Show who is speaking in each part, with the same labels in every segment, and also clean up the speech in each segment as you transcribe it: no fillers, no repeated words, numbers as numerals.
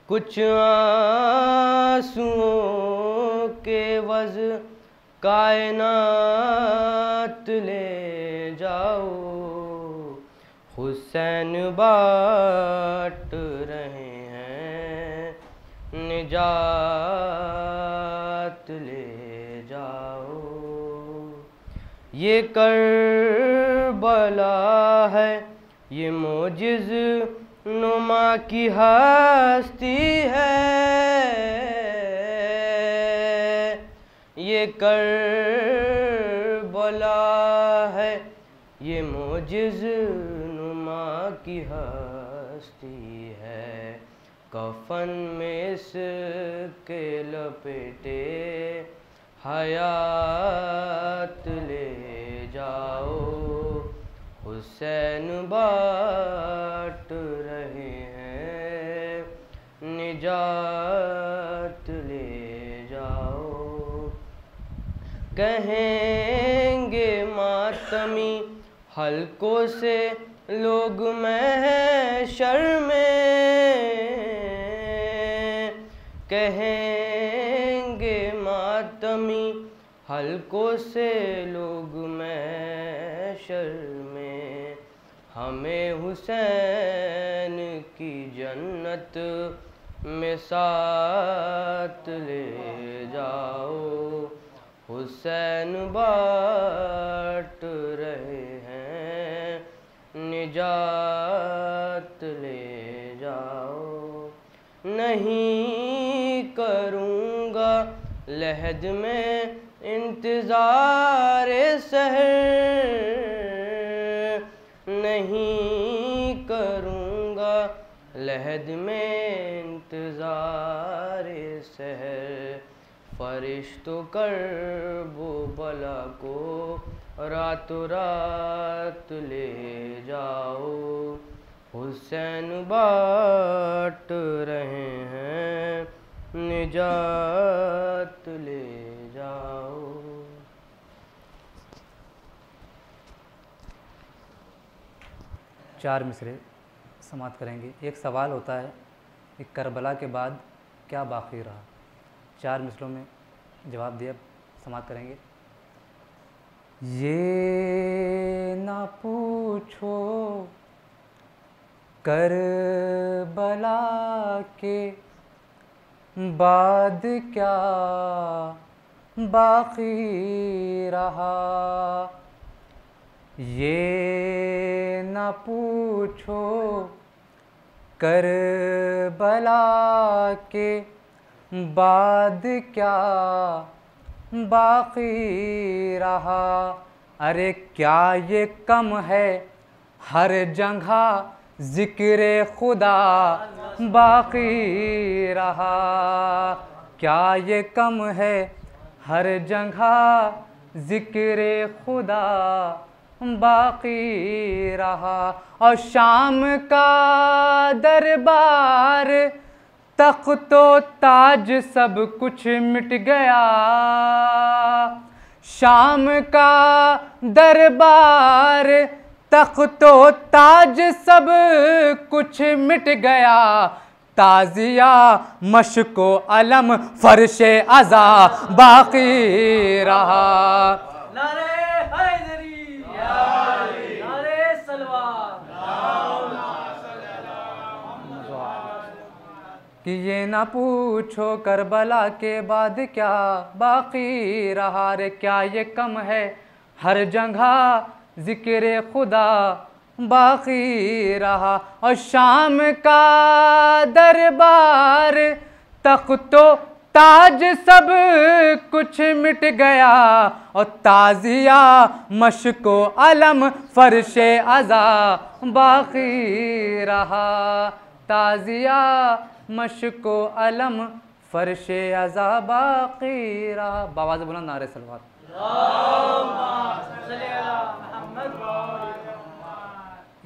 Speaker 1: कुछ आंसुओं के वज़ कायनात ले जाओ, हुसैन बाँट रहे हैं निजात ले जाओ। ये करबला है, ये मोजिज़ नुमा की हस्ती है, ये करबला है, ये मोजिज़ नुमा की हस्ती है। कफन में इसके लपेटे हयात ले जाओ, हुसैन बाँट रहे हैं निजात ले जाओ। कहेंगे मातमी हल्कों से लोग महशर में, कहेंगे मातमी हल्कों से लोग महशर में, हमें हुसैन की जन्नत में साथ ले जाओ, हुसैन बाँट रहे हैं निजात ले जाओ। नहीं करूँगा लहद में इंतज़ार सहर, नहीं करूँगा लहद में इंतज़ार सहर। फरिश्तों करबो बला को रातों रात ले जाओ, हुसैन बाँट रहे हैं निजात ले जाओ।
Speaker 2: चार मिसरे समाप्त करेंगे। एक सवाल होता है कि करबला के बाद क्या बाकी रहा। चार मिसरों में जवाब दिया, समाप्त करेंगे। ये ना पूछो करबला के बाद क्या बाकी रहा, ये न पूछो करबला के बाद क्या बाकी रहा। अरे क्या ये कम है, हर जगह ज़िक्र खुदा बाकी रहा। क्या ये कम है, हर जगह ज़िक्र खुदा बाकी रहा। और शाम का दरबार तख्तो ताज सब कुछ मिट गया। शाम का दरबार तख्तो ताज सब कुछ मिट गया। ताज़िया मशको अलम फर्शे अज़ा बाकी रहा।
Speaker 3: नारे हैदरी, नारे सलवार,
Speaker 2: कि ये ना पूछो करबला के बाद क्या बाकी रहा। रे क्या ये कम है, हर जगह ज़िक्र खुदा बाकी रहा। और शाम का दरबार तख्तो ताज सब कुछ मिट गया। और ताज़िया मशको अलम फर्शे अज़ा बाकी रहा। ताज़िया मशको अलम फर्शे अज़ा बाकी रहा। बाबा से बोला नारे सलवात।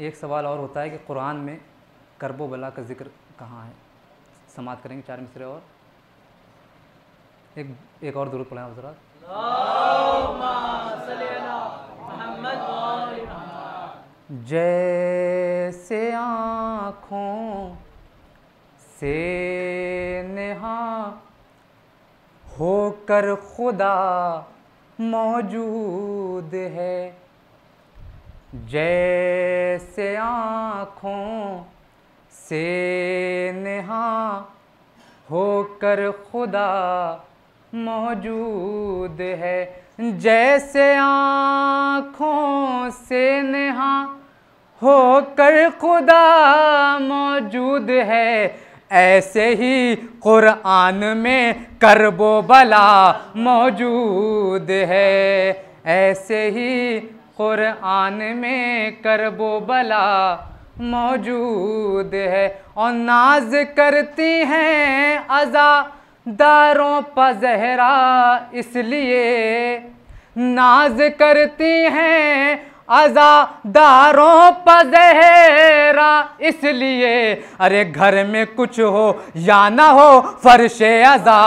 Speaker 2: एक सवाल और होता है कि कुरान में करबो बला का जिक्र कहाँ है। समाप्त करेंगे चार मिसरे और एक और दुरूद पढ़ें हज़रात। जैसे आँखों से नेहा होकर खुदा मौजूद है। जैसे आँखों से नेहा होकर खुदा मौजूद है। जैसे आँखों से नेहा होकर खुदा मौजूद है, ऐसे ही कुरान में करबो बला मौजूद है। ऐसे ही कुरान में करबो बला मौजूद है। और नाज करती हैं अज़ादारों पर ज़हरा, इसलिए नाज करती हैं अज़ादारों पर ज़हरा, इसलिए अरे घर में कुछ हो या ना हो फर्शे अज़ा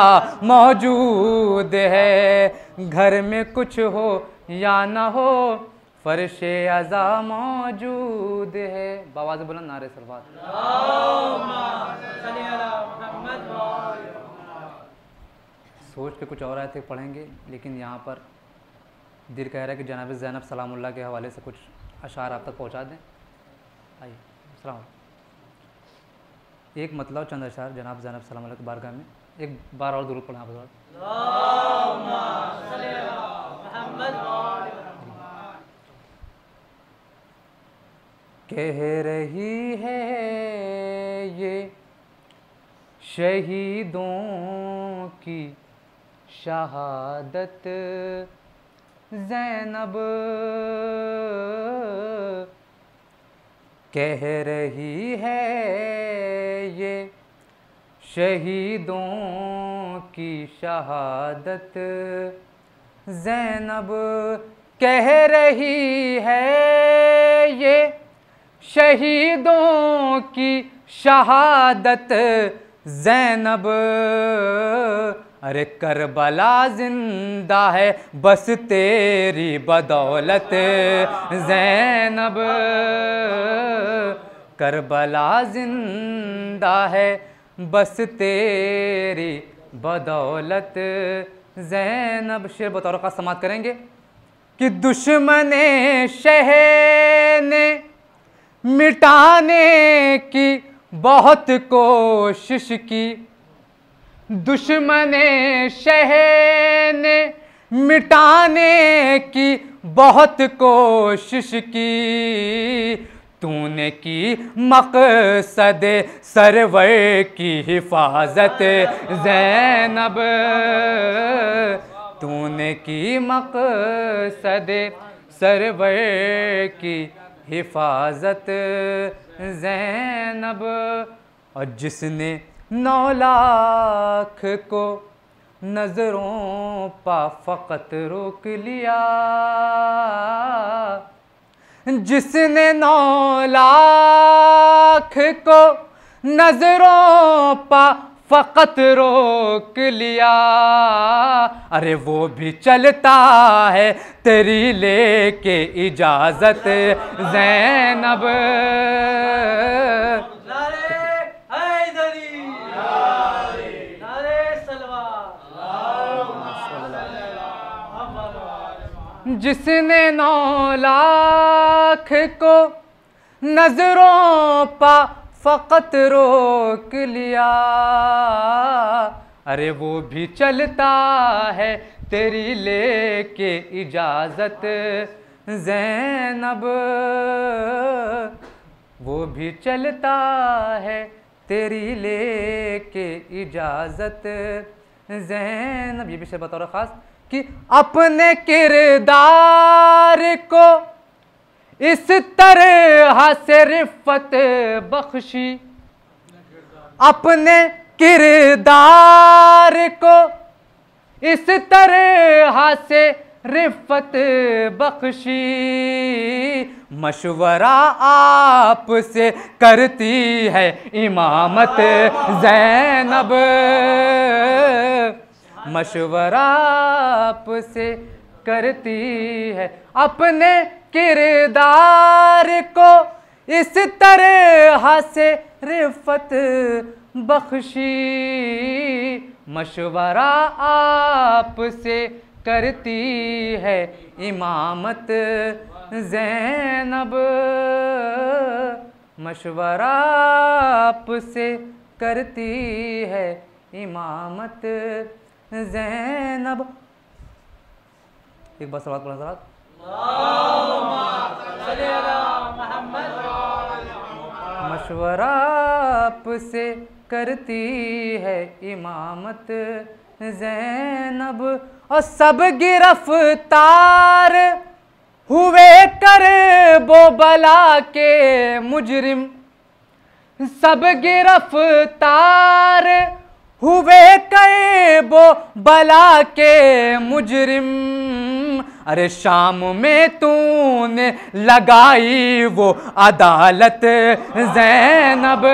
Speaker 2: मौजूद है। घर में कुछ हो या ना हो फर्शे अज़ा मौजूद है। बाबा से बोला नारे सलवात। सोच के कुछ और आयतें पढ़ेंगे, लेकिन यहाँ पर दिल कह रहा है कि जनाब ज़ैनब सलामुल्लाह के हवाले से कुछ अशार आप तक पहुँचा दें। आइए सलाम। एक मतलब चंद अशार जनाब ज़ैनब सलामुल्लाह की बारगाह में एक बार और दुरूद पढ़ें आप। कह रही है ये शहीदों की शहादत ज़ैनब, कह रही है ये शहीदों की शहादत ज़ैनब, कह रही है ये शहीदों की शहादत ज़ैनब। अरे करबला जिंदा है बस तेरी बदौलत ज़ैनब, करबला जिंदा है बस तेरी बदौलत ज़ैनब। शेर बतौर का समाप्त करेंगे कि दुश्मने शहर ने मिटाने की बहुत कोशिश की, दुश्मने शहर ने मिटाने की बहुत कोशिश की, तूने की मकसद सरवर की हिफाजत ज़ैनब, तूने की मकसद सरवर की हिफाजत ज़ैनब। और जिसने 9 लाख को नज़रों पा फ़कत रोक लिया, जिसने 9 लाख को नज़रों पा फ़कत रोक लिया, अरे वो भी चलता है तेरी लेके इजाज़त ज़ैनब। जिसने 9 लाख को नजरों पा फ़कत रोक लिया, अरे वो भी चलता है तेरी लेके इजाज़त ज़ैनब, वो भी चलता है तेरी लेके इजाज़त ज़ैनब। ये भी शेर बतौर ख़ास कि अपने किरदार को इस तरह से रिफ़त बख्शी, अपने किरदार को इस तरह से रिफ़त बख्शी, मशवरा आपसे करती है इमामत ज़ैनब, मशवरा आपसे करती है, अपने किरदार को इस तरह से रिफ़त बख्शी, मशवरा आपसे करती है इमामत ज़ैनब, मशवरा आपसे करती है इमामत ज़ैनब। एक बार सलात पढ़ा सलात। मशवरा आपसे करती है इमामत ज़ैनब, और सब गिरफ्तार हुए करबो बला के मुजरिम, सब गिरफ्तार हुए करबो बला के मुजरिम। अरे शाम में तूने लगाई वो अदालत ज़ैनब,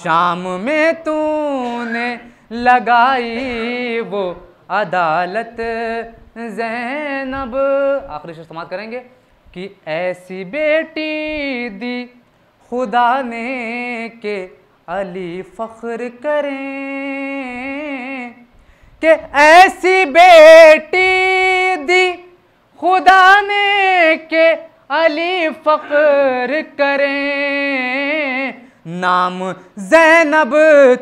Speaker 2: शाम में तूने लगाई वो अदालत ज़ैनब। आखिरी शेर समाप्त करेंगे कि ऐसी बेटी दी खुदा ने के अली फ़ख्र करें, कि ऐसी बेटी दी खुदा ने के अली फ़ख्र करें। नाम ज़ैनब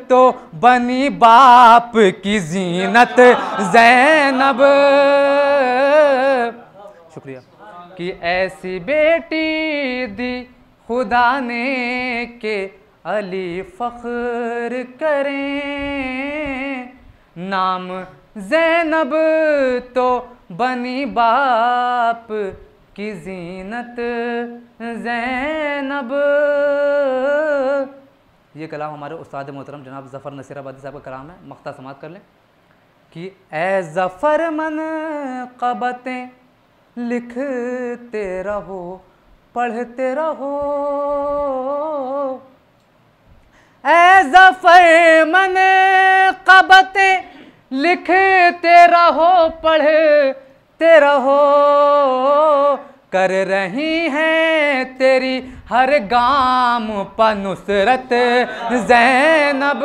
Speaker 2: तो बनी बाप की ज़ीनत ज़ैनब। शुक्रिया। कि ऐसी बेटी दी खुदा ने के अली फ़ख्र करें। नाम ज़ैनब तो बनी बाप की ज़ीनत ज़ैनब। ये कलाम हमारे उस्ताद मोहतरम जनाब ज़फ़र नसीराबादी साहब का कलाम है। मख्ता समात कर लें कि ए ज़फ़र मनक़बतें लिखते रहो, पढ़ते रहो, ए ज़फ़र मनक़बतें लिखते रहो, पढ़ते रहो। कर रही हैं तेरी हर गाम पर नुसरत ज़ैनब,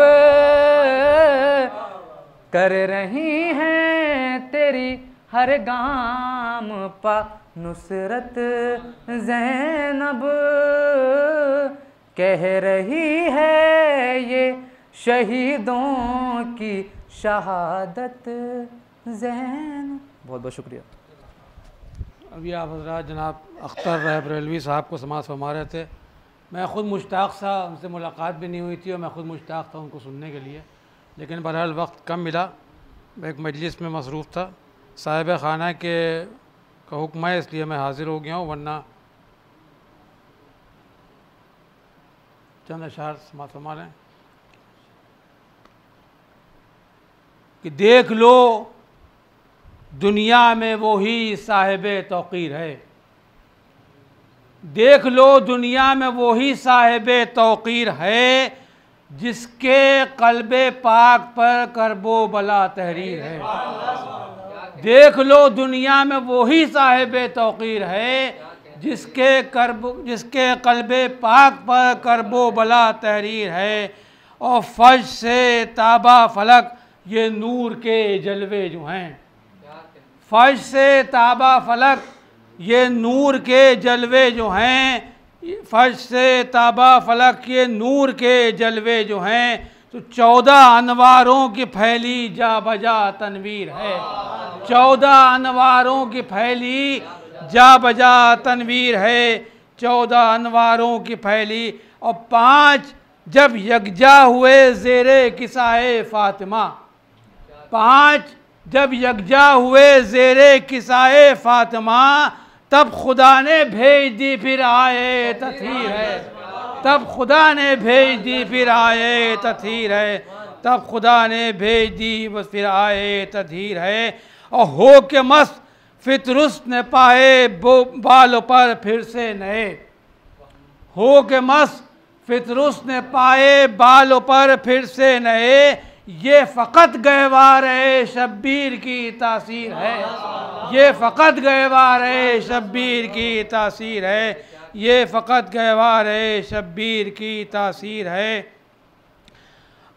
Speaker 2: कर रही हैं तेरी हर गाम पर नुसरत ज़ैनब। कह रही है ये शहीदों की शहादत ज़ैनब। बहुत बहुत शुक्रिया।
Speaker 4: अभी आप हज़रात जनाब अख्तर रहब रेलवी साहब को समाअत फरमा रहे थे। मैं ख़ुद मुश्ताक़ था, उनसे मुलाकात भी नहीं हुई थी और मैं ख़ुद मुश्ताक़ था उनको सुनने के लिए, लेकिन बहरहाल वक्त कम मिला, एक मजलिस में मसरूफ़ था। साहिब खाना के का हुक्म है इसलिए मैं हाज़िर हो गया हूँ, वरना चंद अशार समाअत फरमा रहे हैं कि देख लो दुनिया में वो ही साहिब तौक़ीर है, देख लो दुनिया में वो ही साहिब तौक़ीर है, जिसके क़ल्बे पाक पर करबो बला तहरीर है। देख लो दुनिया में वो ही साहिब तौक़ीर है, जिसके क़ल्बे पाक पर करबो बला तहरीर है। और फज से ताबा फलक ये नूर के जलवे जो हैं, फज से ताबा फलक ये नूर के जलवे जो हैं, फज से ताबा फलक ये नूर के जलवे जो हैं, तो 14 अनवारों की फैली जा बजा तनवीर है। 14 अनवारों की फैली जा बजा तनवीर है, 14 अनवारों की फैली। और 5 जब यकजा हुए ज़ेरे किसाए फ़ातिमा, 5 जब यकजा हुए ज़ेरे किसाए फ़ातिमा, तब खुदा ने भेज दी फिर आए तथीर है, तब खुदा ने भेज दी फिर आए तथीर है, तब खुदा ने भेज दी बस फिर आए तथीर है। और हो के मस्त फितरुस ने पाए बालों पर फिर से नए, हो के मस्त फितरुस ने पाए बालों पर फिर से नए। ये फ़कत गहवार शब्बीर की तासीर है, ये फ़कत गहवार शब्बीर की तासीर है। ये फ़कत गहवार है शब्बीर की तासीर है।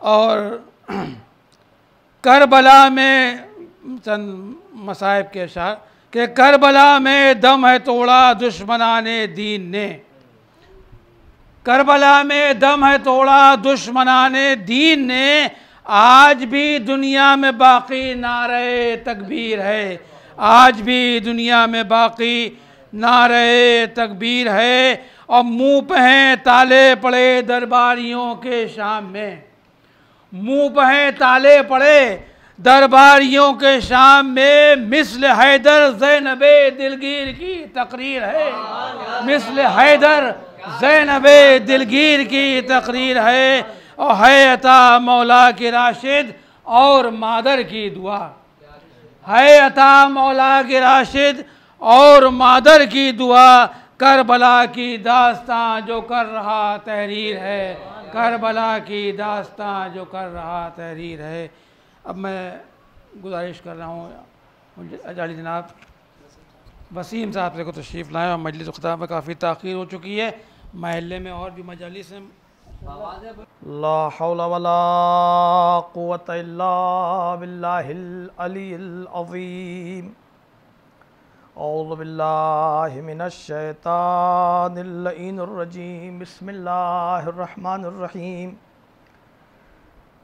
Speaker 4: और करबला में चंद मसाइब के अशार कि करबला में दम है तोड़ा दुश्मनाने दीन ने, करबला में दम है तोड़ा दुश्मनाने दीन ने, आज भी दुनिया में बाकी नारे तकबीर है, आज भी दुनिया में बाकी नारे तकबीर है। और मुँह पे हैं ताले पड़े दरबारियों के शाम में, मुँह पे हैं ताले पड़े दरबारियों के शाम में, मिस्ल हैदर ज़ैनबे दिलगीर की तकरीर है, मिस्ल हैदर ज़ैनबे दिलगीर की तकरीर है। और है अता मौला की राशिद और मादर की दुआ, है अता मौला की राशिद और मादर की दुआ, करबला की दास्तां जो कर रहा तहरीर है, करबला की दास्तां जो कर रहा तहरीर है। अब मैं गुजारिश कर रहा हूँ अजाली जनाब वसीम साहब से को तशरीफ़ लाएँ, और मजलिस ख़ुताब में काफ़ी ताख़ीर हो चुकी है, महल्ले में और भी मजालिस हैं।
Speaker 5: ला हौला वला कुव्वता इल्ला बिल्लाहिल अलील अज़ीम। औज़ु बिल्लाहि मिनश शैतानिर लईनिर रजीम। बिस्मिल्लाहिर रहमानिर रहीम।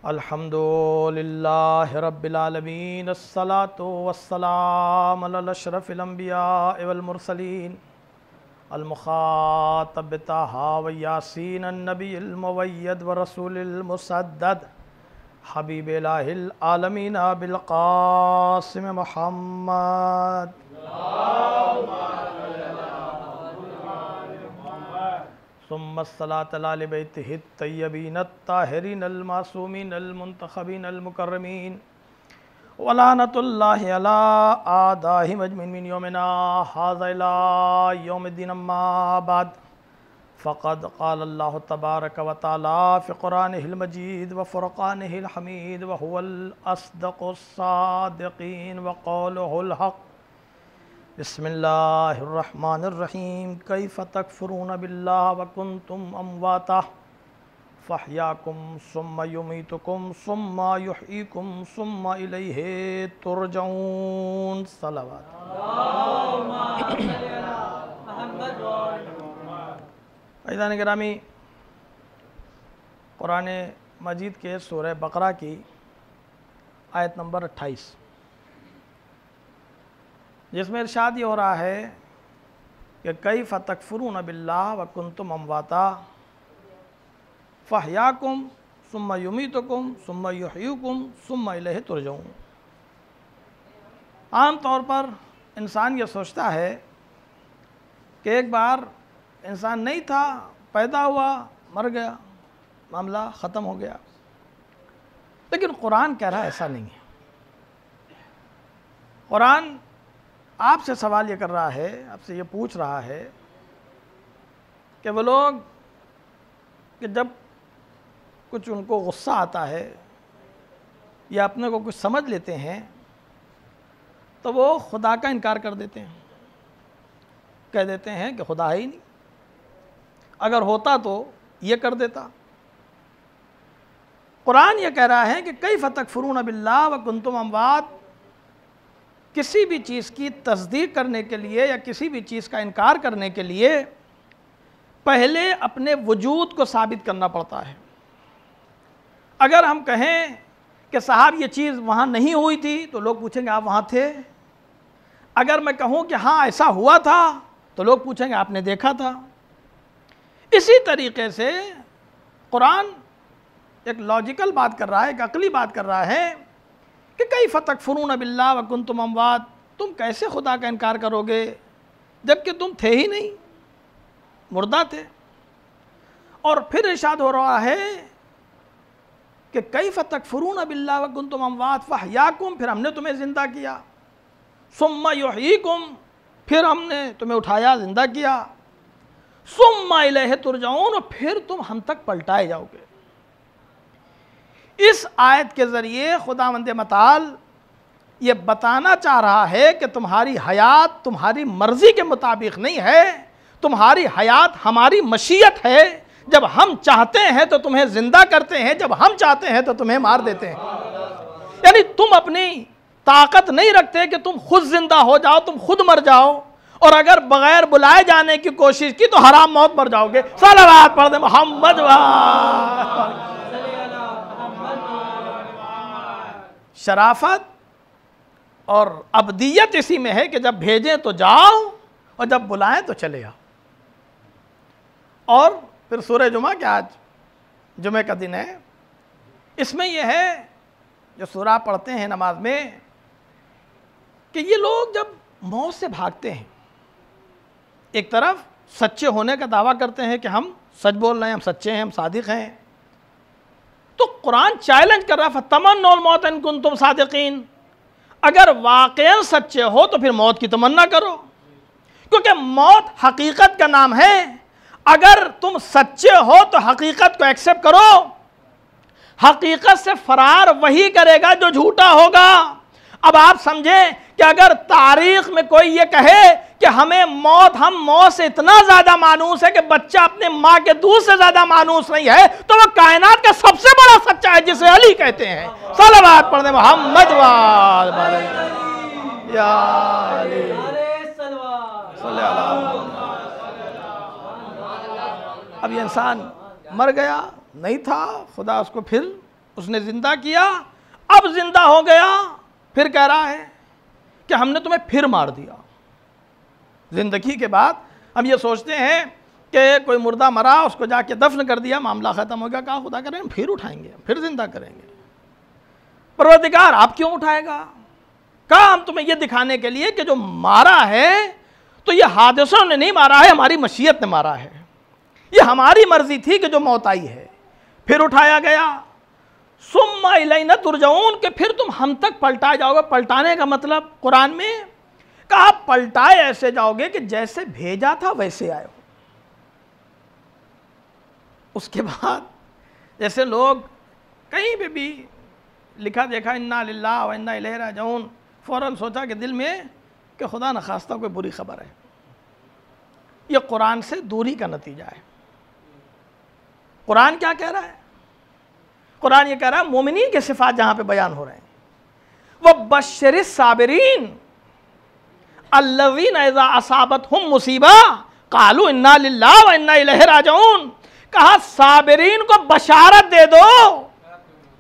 Speaker 5: अल्हम्दुलिल्लाहि रब्बिल आलमीन, अस्सलातु वस्सलामु अला अशरफिल अंबिया वल मुरसलीन, अल मुखातब बिताहा व यासीन अन्नबील मुवय्यद व रसूलिल मुसद्दद, हबीब इलाहिल आलमीन बिल क़ासिम मुहम्मद। सुम्मा सलात अला अहलि बैतिहि तय्यबीन अत्ताहिरीन अल मासूमीन अल मुंतखबीन अल मुकर्रमीन, वलानतुल्लाहि अला आदाहिम अजमईन मिन यौमिना हाज़ा इला यौमिद्दीन। अम्मा बाद, फ़क़द क़ाल अल्लाहु तबारक व तआला फ़ी क़ुरानिहिल मजीद व फ़ुरक़ानिहिल हमीद व हुवल अस्दक़ुस सादिक़ीन व क़ौलुहुल हक़। बिस्मिल्लाहिर रहमानिर रहीम। कैफ़ तकफ़ुरून बिल्लाहि व कुन्तुम अमवाता फ़अहयाकुम सुम्मा युमीतुकुम सुम्मा युहयीकुम सुम्मा इलैहि तुरजऊन। सलावत। अज़ीज़ान गिरामी, कुरान मजीद के सूरह बकरा की आयत नंबर 28, जिसमें इरशाद ये हो रहा है कि कैफ़ तकफ़ुरून बिल्लाहि व कुन्तुम अमवाता फ़अहयाकुम सुम्मा युमीतुकुम सुम्मा युहयीकुम सुम्मा इलैहि तुरजऊन। आम तौर पर इंसान ये सोचता है कि एक बार इंसान नहीं था, पैदा हुआ, मर गया, मामला ख़त्म हो गया। लेकिन कुरान कह रहा है ऐसा नहीं है। कुरान आपसे सवाल ये कर रहा है, आपसे ये पूछ रहा है कि वो लोग कि जब कुछ उनको गुस्सा आता है या अपने को कुछ समझ लेते हैं तो वो खुदा का इनकार कर देते हैं, कह देते हैं कि खुदा है ही नहीं, अगर होता तो ये कर देता। कुरान ये कह रहा है कि कैफ़ तकफ़ुरून बिल्लाहि व कुन्तुम अमवात, किसी भी चीज़ की तस्दीक करने के लिए या किसी भी चीज़ का इनकार करने के लिए पहले अपने वजूद को साबित करना पड़ता है। अगर हम कहें कि साहब ये चीज़ वहाँ नहीं हुई थी तो लोग पूछेंगे आप वहाँ थे। अगर मैं कहूँ कि हाँ ऐसा हुआ था तो लोग पूछेंगे आपने देखा था। इसी तरीके से कुरान एक लॉजिकल बात कर रहा है, एक अकली बात कर रहा है कि कैफ़ तकफ़ुरून बिल्लाहि व कुन्तुम अमवात, तुम कैसे खुदा का इनकार करोगे जबकि तुम थे ही नहीं, मुर्दा थे। और फिर इरशाद हो रहा है कि कैफ़ तकफ़ुरून बिल्लाहि व कुन्तुम अमवात फ़अहयाकुम, फिर हमने तुम्हें ज़िंदा किया, सुम्मा युहयीकुम, फिर हमने तुम्हें उठाया, ज़िंदा किया, सुम्मा इलैहि तुरजऊन, और फिर तुम हम तक पलटाए जाओगे। इस आयत के ज़रिए खुदावंद मताल ये बताना चाह रहा है कि तुम्हारी हयात तुम्हारी मर्ज़ी के मुताबिक नहीं है, तुम्हारी हयात हमारी मशीयत है, जब हम चाहते हैं तो तुम्हें जिंदा करते हैं, जब हम चाहते हैं तो तुम्हें मार देते हैं। यानी तुम अपनी ताकत नहीं रखते कि तुम खुद जिंदा हो जाओ, तुम खुद मर जाओ, और अगर बगैर बुलाए जाने की कोशिश की तो हराम मौत मर जाओगे। सलावत पढ़ दे मोहम्मद। शराफत और अब्दियत इसी में है कि जब भेजें तो जाओ और जब बुलाएं तो चले आओ। और फिर सूरह जुमा के आज जुमे का दिन है, इसमें यह है जो सूरा पढ़ते हैं नमाज में कि ये लोग जब मौत से भागते हैं, एक तरफ सच्चे होने का दावा करते हैं कि हम सच बोल रहे हैं, हम सच्चे हैं, हम सादिक हैं, तो कुरान चैलेंज कर रहा है फतमन्नुल मौत इन कुंतुम सादिकीन, अगर वाकई सच्चे हो तो फिर मौत की तमन्ना करो, क्योंकि मौत हकीकत का नाम है। अगर तुम सच्चे हो तो हकीकत को एक्सेप्ट करो। हकीकत से फरार वही करेगा जो झूठा होगा। अब आप समझें कि अगर तारीख में कोई ये कहे कि हम मौत से इतना ज्यादा मानूस है कि बच्चा अपने माँ के दूध से ज्यादा मानूस नहीं है, तो वो कायनात का सबसे बड़ा सच्चा है, जिसे अली कहते हैं। सलावत पढ़ दे मोहम्मद या अली। अब ये इंसान मर गया, नहीं था, खुदा उसको फिर उसने जिंदा किया, अब जिंदा हो गया, फिर कह रहा है कि हमने तुम्हें फिर मार दिया। जिंदगी के बाद हम ये सोचते हैं कि कोई मुर्दा मरा, उसको जाके दफन कर दिया, मामला ख़त्म हो गया। कहा खुदा करें फिर उठाएंगे, फिर जिंदा करेंगे। परवरदिगार आप क्यों उठाएगा? कहा हम तुम्हें ये दिखाने के लिए कि जो मारा है तो ये हादिसों ने नहीं मारा है, हमारी मशीयत ने मारा है। ये हमारी मर्जी थी कि जो मौत आई है, फिर उठाया गया। सुम्मा इलैना तुरजऊन, के फिर तुम हम तक पलटाए जाओगे। पलटाने का मतलब कुरान में कहा पलटाए ऐसे जाओगे कि जैसे भेजा था वैसे आए हो। उसके बाद जैसे लोग कहीं पे भी लिखा देखा इन्ना लिल्लाह व इन्ना इलैहि राजिऊन, फौरन सोचा कि दिल में कि खुदा न खास्ता कोई बुरी खबर है। ये कुरान से दूरी का नतीजा है। कुरान क्या कह रहा है? कुरान ये कह रहा है मोमिनीन के सिफात जहां पे बयान हो रहे हैं, वह बशरिस साबिरीन अल्लज़ीना इज़ा असाबतहुम मुसीबा क़ालू इन्ना लिल्लाहि व इन्ना इलैहि राजिऊन। कहा साबिरीन को बशारत दे दो।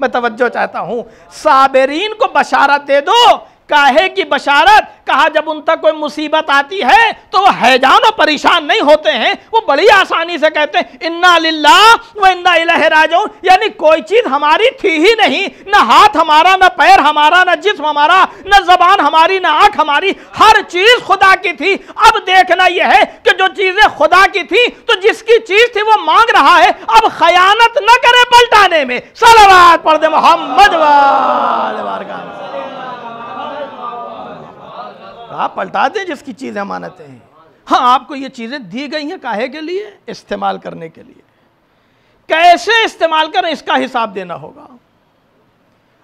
Speaker 5: मैं तवज्जो चाहता हूं, साबिरीन को बशारत दे दो। काहे की बशारत? कहा जब उन तक कोई मुसीबत आती है तो वो हैजान और परेशान नहीं होते हैं, वो बड़ी आसानी से कहते हैं इन्ना लिल्लाह व इन्ना इलैहि राजिऊन। यानी कोई चीज हमारी थी ही नहीं, न हाथ हमारा, न पैर हमारा, न जिस्म हमारा, न जबान हमारी, न आंख हमारी, हर चीज खुदा की थी। अब देखना यह है कि जो चीजें खुदा की थी तो जिसकी चीज थी वो मांग रहा है, अब खयानत न करे पलटाने में। सलावत पढ़ दे मोहम्मद आप पलटा दें जिसकी चीज़ें अमानतें हैं। हाँ, आपको ये चीज़ें दी गई हैं काहे के लिए? इस्तेमाल करने के लिए। कैसे इस्तेमाल करें इसका हिसाब देना होगा।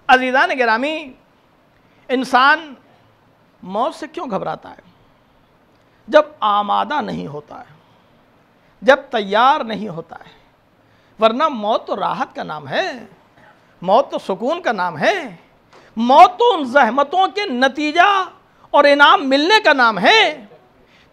Speaker 5: अज़ीज़ान गिरामी, इंसान मौत से क्यों घबराता है? जब आमादा नहीं होता है, जब तैयार नहीं होता है। वरना मौत तो राहत का नाम है, मौत तो सुकून का नाम है, मौत तो उन ज़हमतों के नतीजा और इनाम मिलने का नाम है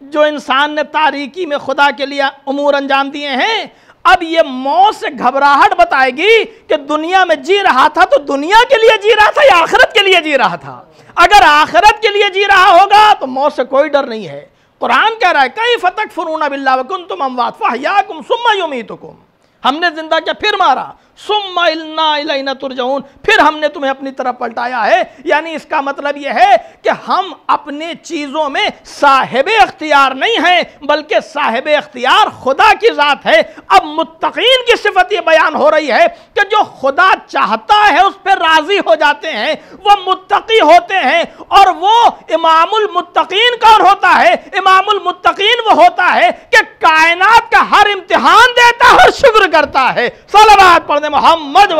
Speaker 5: जो इंसान ने तारीकी में खुदा के लिए उमूर अंजाम दिए हैं। अब ये मौत से घबराहट बताएगी कि दुनिया में जी रहा था तो दुनिया के लिए जी रहा था या आखिरत के लिए जी रहा था। अगर आखिरत के लिए जी रहा होगा तो मौत से कोई डर नहीं है। कुरान कह रहा है कैफ़ तकफ़ुरूना बिल्लाहि व कुंतुम अमवात फ़अहयाकुम सुम्मा युमीतुकुम, हमने जिंदा किया फिर मारा, सुम्मा इलैना तुरजऊन, फिर हमने तुम्हें अपनी तरफ पलटाया है। यानी इसका मतलब यह है कि हम अपने चीज़ों में साहिब इख्तियार नहीं हैं, बल्कि साहिब इख्तियार खुदा की ज़ात है। अब मुत्तकीन की सिफत ये बयान हो रही है कि जो खुदा चाहता है उस पर राज़ी हो जाते हैं, वो मुत्तकी होते हैं। और वो इमामुल मुत्तकीन कौन होता है? इमामुल मुत्तकीन वो होता है कि कायनात का हर इम्तिहान देता है और शुक्र करता है। सलावत पढ़ मोहम्मद।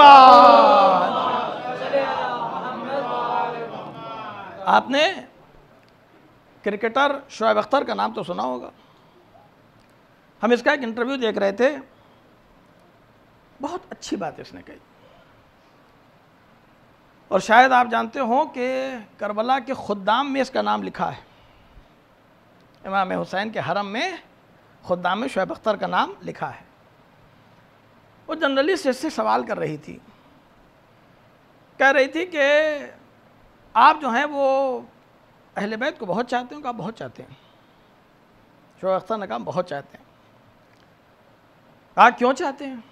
Speaker 5: आपने क्रिकेटर शोएब अख्तर का नाम तो सुना होगा। हम इसका एक इंटरव्यू देख रहे थे, बहुत अच्छी बात इसने कही। और शायद आप जानते हो कि करबला के खुद्दाम में इसका नाम लिखा है, इमाम हुसैन के हरम में खुद्दाम में शुएब अख्तर का नाम लिखा है। वो जर्नलिस्ट इससे सवाल कर रही थी, कह रही थी कि आप जो हैं वो अहले बैत को बहुत चाहते हो? कहा बहुत चाहते हैं। शुएब अख्तर ने कहा बहुत चाहते हैं। कहा क्यों चाहते हैं?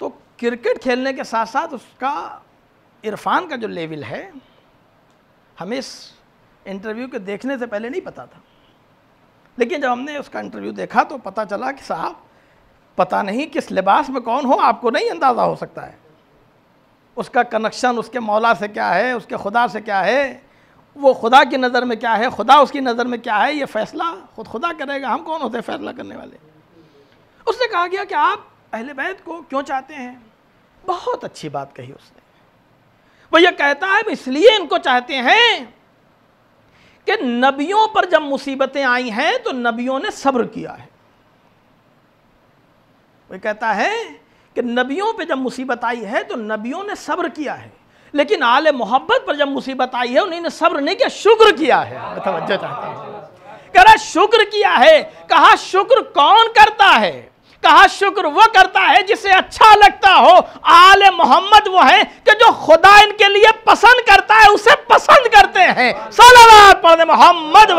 Speaker 5: तो क्रिकेट खेलने के साथ साथ उसका इरफान का जो लेवल है, हमें इस इंटरव्यू के देखने से पहले नहीं पता था, लेकिन जब हमने उसका इंटरव्यू देखा तो पता चला कि साहब पता नहीं किस लिबास में कौन हो, आपको नहीं अंदाज़ा हो सकता है। उसका कनेक्शन उसके मौला से क्या है, उसके खुदा से क्या है, वो खुदा की नज़र में क्या है, खुदा उसकी नज़र में क्या है, ये फ़ैसला खुद खुदा करेगा, हम कौन होते हैं फ़ैसला करने वाले। उसने कहा गया कि आप अहले बैत को क्यों चाहते हैं? बहुत अच्छी बात कही उसने। वो ये कहता है इसलिए इनको चाहते हैं कि नबियों पर जब मुसीबतें आई हैं तो नबियों ने सब्र किया है। वो कहता है कि नबियों पे जब मुसीबत आई है तो नबियों ने सब्र किया है, लेकिन आले मोहब्बत पर जब मुसीबत आई है उन्होंने सब्र नहीं किया, शुक्र किया है। तवज्जो चाहते हैं, कह रहा शुक्र किया है। कहा शुक्र कौन करता है? कहा शुक्र वो करता है जिसे अच्छा लगता हो। आले मोहम्मद वो है कि जो खुदा इनके लिए पसंद करता है उसे पसंद करते हैं। सल्लल्लाहु पढ़ने मोहम्मद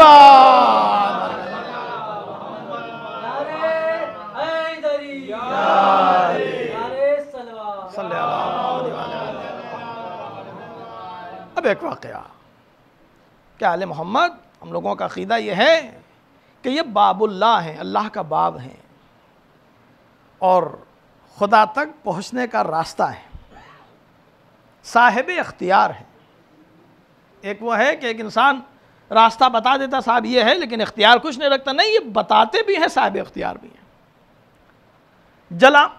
Speaker 5: अब एक वाक़या क्या आले मोहम्मद, हम लोगों का अक़ीदा ये है कि ये बाबुल्लाह हैं, अल्लाह का बाब हैं और खुदा तक पहुँचने का रास्ता है, साहिब इख्तियार है। एक वो है कि एक इंसान रास्ता बता देता साहब ये है, लेकिन इख्तियार कुछ नहीं रखता। नहीं, ये बताते भी हैं, साहिब इख्तियार भी हैं।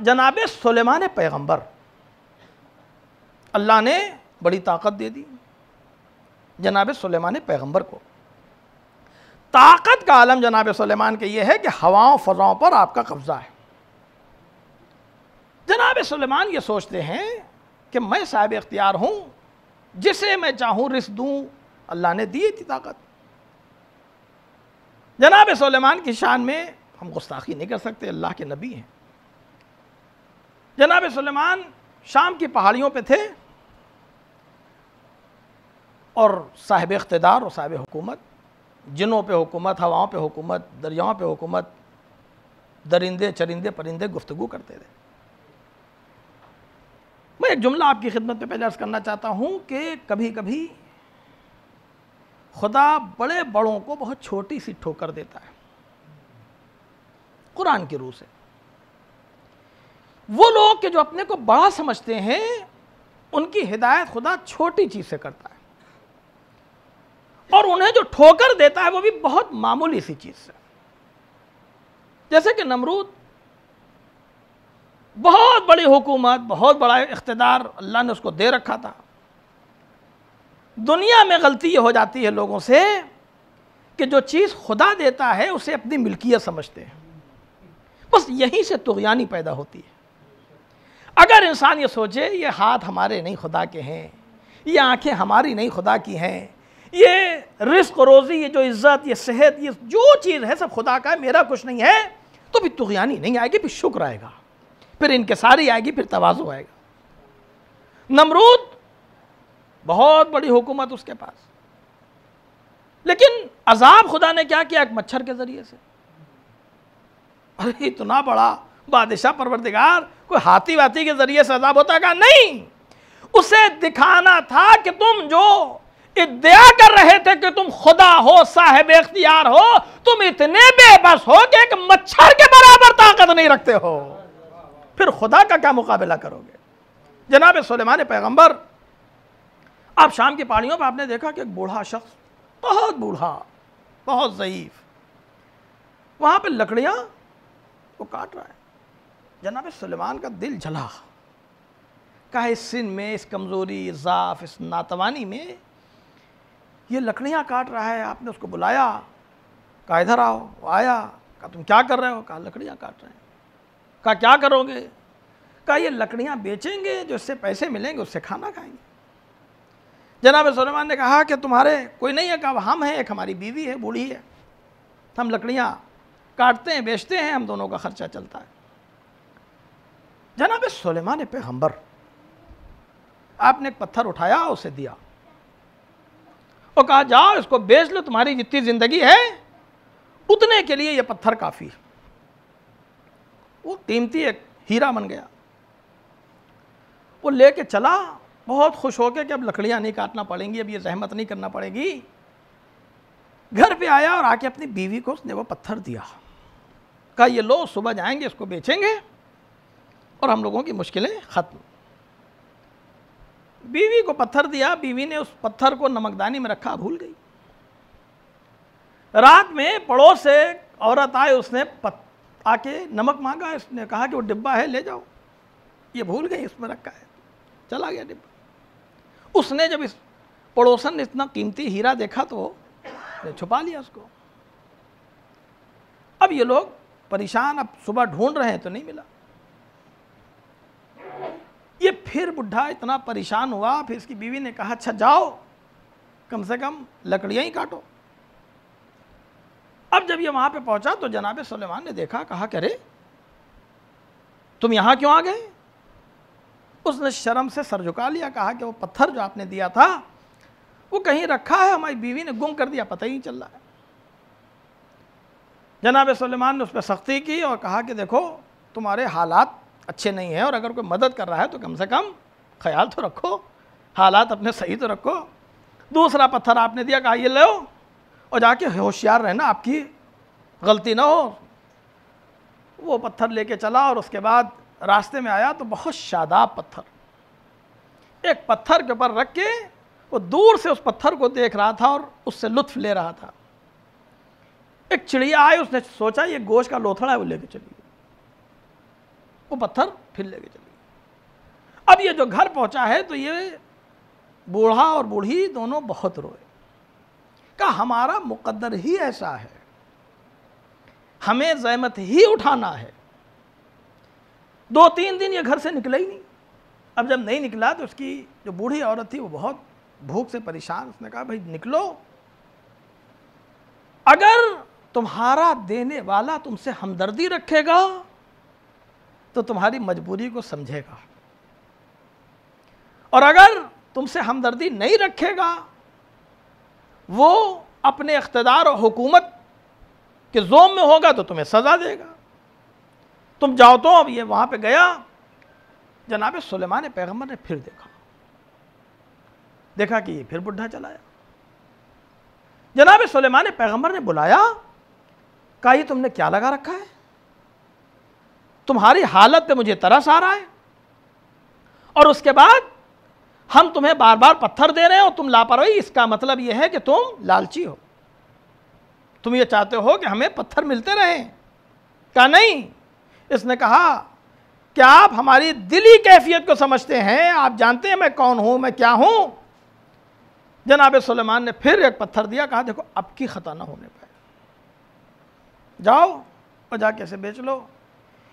Speaker 5: जनाब सुलेमान पैगंबर, अल्लाह ने बड़ी ताकत दे दी जनाब सुलेमान पैगंबर को। ताकत का आलम जनाब सुलेमान के ये है कि हवाओं फ़ज़ाओं पर आपका कब्ज़ा है। जनाब सुलेमान ये सोचते हैं कि मैं साहिब इख्तियार हूँ, जिसे मैं चाहूँ रिस्क दूँ, अल्लाह ने दी थी ताकत। जनाब सुलेमान की शान में हम गुस्ताखी नहीं कर सकते, अल्लाह के नबी हैं। जनाब सुलेमान शाम की पहाड़ियों पे थे और साहिब इख्तिदार और साहिब हुकूमत, जिनों पे हुकूमत, हवाओं पे हुकूमत, दरियाओं पे हुकूमत, दरिंदे चरिंदे परिंदे गुफ्तगू करते थे। मैं एक जुमला आपकी खिदमत में पहले अर्ज़ करना चाहता हूँ कि कभी कभी खुदा बड़े बड़ों को बहुत छोटी सी ठोकर देता है कुरान की रूह से। वो लोग के जो अपने को बड़ा समझते हैं, उनकी हिदायत खुदा छोटी चीज़ से करता है, और उन्हें जो ठोकर देता है वो भी बहुत मामूली सी चीज़ से। जैसे कि नमरूद, बहुत बड़ी हुकूमत, बहुत बड़ा इख्तिदार अल्लाह ने उसको दे रखा था। दुनिया में गलती ये हो जाती है लोगों से कि जो चीज़ खुदा देता है उसे अपनी मिल्कियत समझते हैं। बस यहीं से तुग़यानी पैदा होती है। अगर इंसान ये सोचे ये हाथ हमारे नहीं खुदा के हैं, ये आंखें हमारी नहीं खुदा की हैं, ये रिस्क रोज़ी, ये जो इज़्ज़त, ये सेहत, ये जो चीज़ है सब खुदा का है, मेरा कुछ नहीं है, तो फिर तुग़यानी नहीं आएगी, फिर शुक्र आएगा, फिर इनकिसारी आएगी, फिर तवाज़ु आएगा। नमरूद बहुत बड़ी हुकूमत उसके पास, लेकिन अजाब खुदा ने क्या किया? एक मच्छर के ज़रिए से। अरे इतना बड़ा बादशाह परवरदिगार, कोई हाथी वाथी के ज़रिए से अजाब होता है? नहीं, उसे दिखाना था कि तुम जो इद्दिया कर रहे थे कि तुम खुदा हो, साहिब इख्तियार हो, तुम इतने बेबस हो कि एक मच्छर के बराबर ताकत नहीं रखते हो, फिर खुदा का क्या मुकाबला करोगे? जनाब सुलेमान पैगंबर, आप शाम की पहाड़ियों पर आपने देखा कि एक बूढ़ा शख्स, बहुत बूढ़ा, बहुत ज़ईफ, वहाँ पे लकड़ियाँ वो काट रहा है। जनाब सुलेमान का दिल जला, कहा इस सिन में, इस कमज़ोरी, इस ज़ाफ़, इस नातवानी में ये लकड़ियाँ काट रहा है। आपने उसको बुलाया, कहा इधर आओ। वो आया, कहा तुम क्या कर रहे हो? कहा लकड़ियाँ काट रहे हैं। कहा क्या करोगे? कहा ये लकड़ियाँ बेचेंगे, जो इससे पैसे मिलेंगे उससे खाना खाएंगे। जनाब सुलेमान ने कहा कि तुम्हारे कोई नहीं है? कहा हम हैं, एक हमारी बीवी है, बूढ़ी है, हम लकड़ियाँ काटते हैं, बेचते हैं, हम दोनों का खर्चा चलता है। जनाब सुलेमान पैगंबर आपने एक पत्थर उठाया, उसे दिया और कहा जाओ इसको बेच लो, तुम्हारी जितनी जिंदगी है उतने के लिए ये पत्थर काफ़ी है। वो कीमती एक हीरा बन गया। वो लेके चला बहुत खुश होकर कि अब लकड़ियाँ नहीं काटना पड़ेंगी, अब ये जहमत नहीं करना पड़ेगी। घर पे आया और आके अपनी बीवी को उसने वो पत्थर दिया। कहा ये लो, सुबह जाएंगे इसको बेचेंगे और हम लोगों की मुश्किलें ख़त्म। बीवी को पत्थर दिया, बीवी ने उस पत्थर को नमकदानी में रखा, भूल गई। रात में पड़ोस से औरत आए, उसने आके नमक मांगा, इसने कहा कि वो डिब्बा है ले जाओ। ये भूल गई इसमें रखा है, चला गया डिब्बा। उसने जब इस पड़ोसन ने इतना कीमती हीरा देखा तो छुपा लिया उसको। अब ये लोग परेशान, अब सुबह ढूंढ रहे हैं तो नहीं मिला। ये फिर बुढ़ा इतना परेशान हुआ, फिर इसकी बीवी ने कहा अच्छा जाओ कम से कम लकड़ियाँ ही काटो। अब जब ये वहाँ पे पहुँचा तो जनाब सुलेमान ने देखा, कहा कि अरे तुम यहाँ क्यों आ गए? उसने शर्म से सर झुका लिया, कहा कि वो पत्थर जो आपने दिया था वो कहीं रखा है, हमारी बीवी ने गुम कर दिया, पता ही नहीं चल रहा है। जनाब सुलेमान ने उस पर सख्ती की और कहा कि देखो तुम्हारे हालात अच्छे नहीं हैं और अगर कोई मदद कर रहा है तो कम से कम ख्याल तो रखो, हालात अपने सही तो रखो। दूसरा पत्थर आपने दिया, कहा ये लो और जाके होशियार रहना, आपकी गलती ना हो। वो पत्थर लेके चला और उसके बाद रास्ते में आया तो बहुत शादाब पत्थर, एक पत्थर के ऊपर रख के वो दूर से उस पत्थर को देख रहा था और उससे लुत्फ ले रहा था। एक चिड़िया आई, उसने सोचा ये गोश्त का लोथड़ा है, वो लेके चली गई, वो पत्थर फिर लेके चली गई। अब ये जो घर पहुंचा है तो ये बूढ़ा और बूढ़ी दोनों बहुत रोए। कहा हमारा मुकद्दर ही ऐसा है, हमें ज़हमत ही उठाना है। 2-3 दिन ये घर से निकला ही नहीं। अब जब नहीं निकला तो उसकी जो बूढ़ी औरत थी वो बहुत भूख से परेशान, उसने कहा भाई निकलो, अगर तुम्हारा देने वाला तुमसे हमदर्दी रखेगा तो तुम्हारी मजबूरी को समझेगा, और अगर तुमसे हमदर्दी नहीं रखेगा वो अपने इख्तिदार और हुकूमत के जोम में होगा तो तुम्हें सज़ा देगा, तुम जाओ। तो अब ये वहाँ पे गया, जनाब सुलेमान पैगंबर ने फिर देखा कि ये फिर बुढ़ा चला आया। जनाब सुलेमान पैगंबर ने बुलाया, कहा ये तुमने क्या लगा रखा है? तुम्हारी हालत पे मुझे तरस आ रहा है और उसके बाद हम तुम्हें बार बार पत्थर दे रहे हो, तुम लापरवाही, इसका मतलब यह है कि तुम लालची हो, तुम ये चाहते हो कि हमें पत्थर मिलते रहें। कहा नहीं। इसने कहा कि आप हमारी दिली कैफियत को समझते हैं, आप जानते हैं मैं कौन हूं, मैं क्या हूं। जनाब सुलेमान ने फिर एक पत्थर दिया, कहा देखो अब की खता ना होने पाए, जाओ और जाके इसे बेच लो।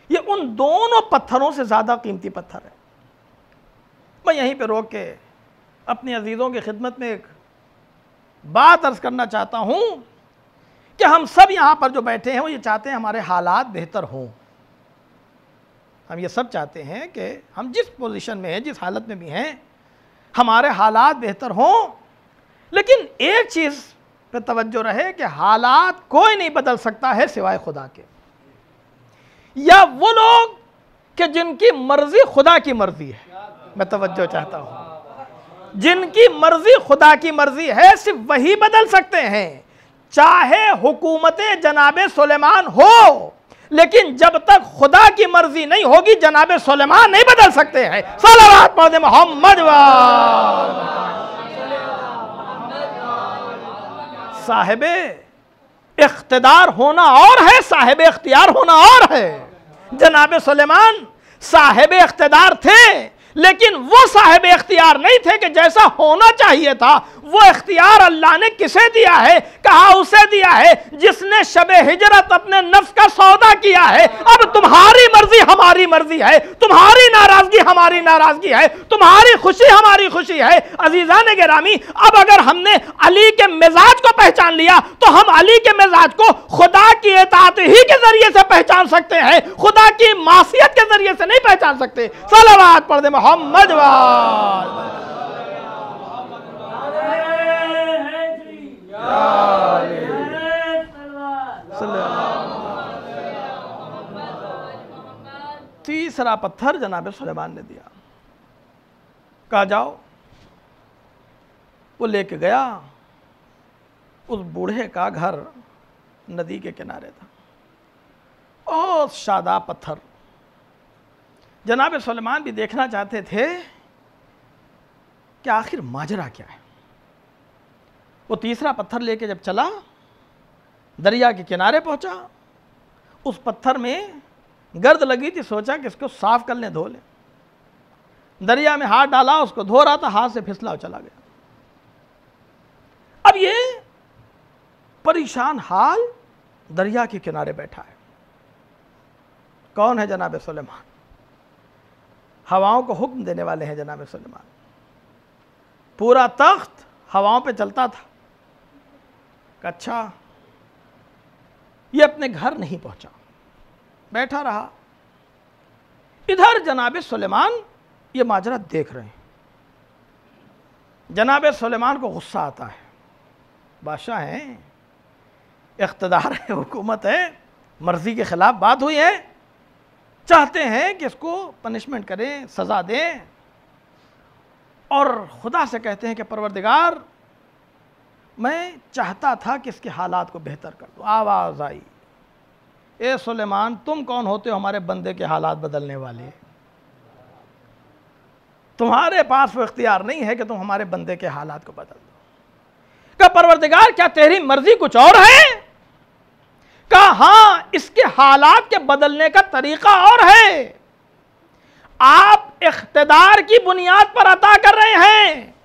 Speaker 5: ये उन दोनों पत्थरों से ज़्यादा कीमती पत्थर है। मैं यहीं पे रोक के अपने अजीज़ों की खिदमत में एक बात अर्ज़ करना चाहता हूँ कि हम सब यहाँ पर जो बैठे हैं वो ये चाहते हैं हमारे हालात बेहतर हों। हम ये सब चाहते हैं कि हम जिस पोजीशन में हैं, जिस हालत में भी हैं, हमारे हालात बेहतर हों। लेकिन एक चीज़ पे तवज्जो रहे कि हालात कोई नहीं बदल सकता है सिवाय खुदा के, या वो लोग कि जिनकी मर्जी खुदा की मर्जी है। मैं तवज्जो चाहता हूँ, जिनकी मर्जी खुदा की मर्जी है सिर्फ वही बदल सकते हैं, चाहे हुकूमत जनाबे सुलेमान हो, लेकिन जब तक खुदा की मर्जी नहीं होगी जनाबे सुलेमान नहीं बदल सकते हैं। सल्लल्लाहु अलैहि मोहम्मद। साहिबे इख्तिदार होना और है, साहिबे इख्तियार होना और है। जनाबे सुलेमान साहिबे इख्तिदार थे, लेकिन वो साहिब इख्तियार नहीं थे कि जैसा होना चाहिए था। वो इख्तियार अल्लाह ने किसे दिया है? कहा उसे दिया है जिसने शबे हिजरत अपने नफ्स का सौदा किया है। अब तुम्हारी मर्जी हमारी मर्जी है, तुम्हारी नाराजगी हमारी नाराजगी है, तुम्हारी खुशी हमारी खुशी है। अजीजान गिरामी, अब अगर हमने अली के मिजाज को पहचान लिया तो हम अली के मिजाज को खुदा की इताअत ही के जरिए से पहचान सकते हैं, खुदा की मासियत के जरिए से नहीं पहचान सकते। सलावत पढ़ दे मोहम्मद वाल। तीसरा पत्थर जनाब सुलेमान ने दिया, कहा जाओ। वो लेके गया। उस बूढ़े का घर नदी के किनारे था, बहुत शादाब पत्थर। जनाब सुलेमान भी देखना चाहते थे कि आखिर माजरा क्या है। वो तीसरा पत्थर लेके जब चला, दरिया के किनारे पहुंचा, उस पत्थर में गर्द लगी थी। सोचा कि इसको साफ कर लें, धो लें। दरिया में हाथ डाला, उसको धो रहा था, हाथ से फिसला और चला गया। अब ये परेशान हाल दरिया के किनारे बैठा है। कौन है? जनाब सुलेमान। हवाओं को हुक्म देने वाले हैं जनाब सुलेमान। पूरा तख्त हवाओं पे चलता था। अच्छा, ये अपने घर नहीं पहुंचा, बैठा रहा। इधर जनाब सुलेमान ये माजरा देख रहे हैं। जनाब सुलेमान को गुस्सा आता है। बादशाह हैं, इख्तिदार है, हुकूमत है, मर्जी के खिलाफ बात हुई है, चाहते हैं कि इसको पनिशमेंट करें, सजा दें, और खुदा से कहते हैं कि परवरदिगार मैं चाहता था कि इसके हालात को बेहतर कर दूं। आवाज़ आई, ए सुलेमान, तुम कौन होते हो हमारे बंदे के हालात बदलने वाले? तुम्हारे पास वो इख्तियार नहीं है कि तुम हमारे बंदे के हालात को बदल दो। कहा परवरदिगार, क्या तेरी मर्जी कुछ और है? कहा हाँ, इसके हालात के बदलने का तरीका और है। आप इख्तिदार की बुनियाद पर अता कर रहे हैं,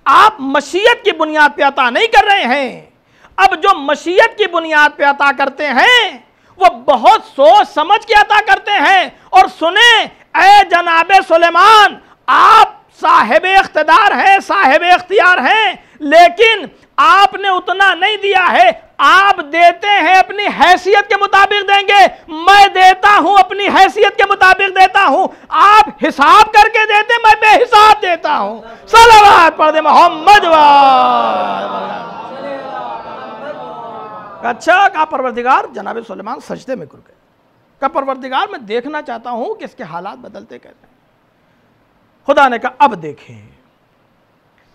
Speaker 5: आप मशीयत की बुनियाद पे अता नहीं कर रहे हैं। अब जो मशीयत की बुनियाद पे अता करते हैं वो बहुत सोच समझ के अता करते हैं। और सुने ए जनाबे सुलेमान, आप साहिब इख्तिदार हैं, साहिब इख्तियार हैं, लेकिन आपने उतना नहीं दिया है। आप देते हैं अपनी हैसियत के मुताबिक देंगे, मैं देता हूं अपनी हैसियत के मुताबिक देता हूं। आप हिसाब करके देते, मैं बेहिसाब देता हूं। सलावत पढ़ दे मोहम्मद वाल। अच्छा, कहा परवरदिगार, जनाब सुलेमान सजदे में गिर गए। कहा परवरदिगार, मैं देखना चाहता हूं कि इसके हालात बदलते कैसे हैं। खुदा ने कहा अब देखें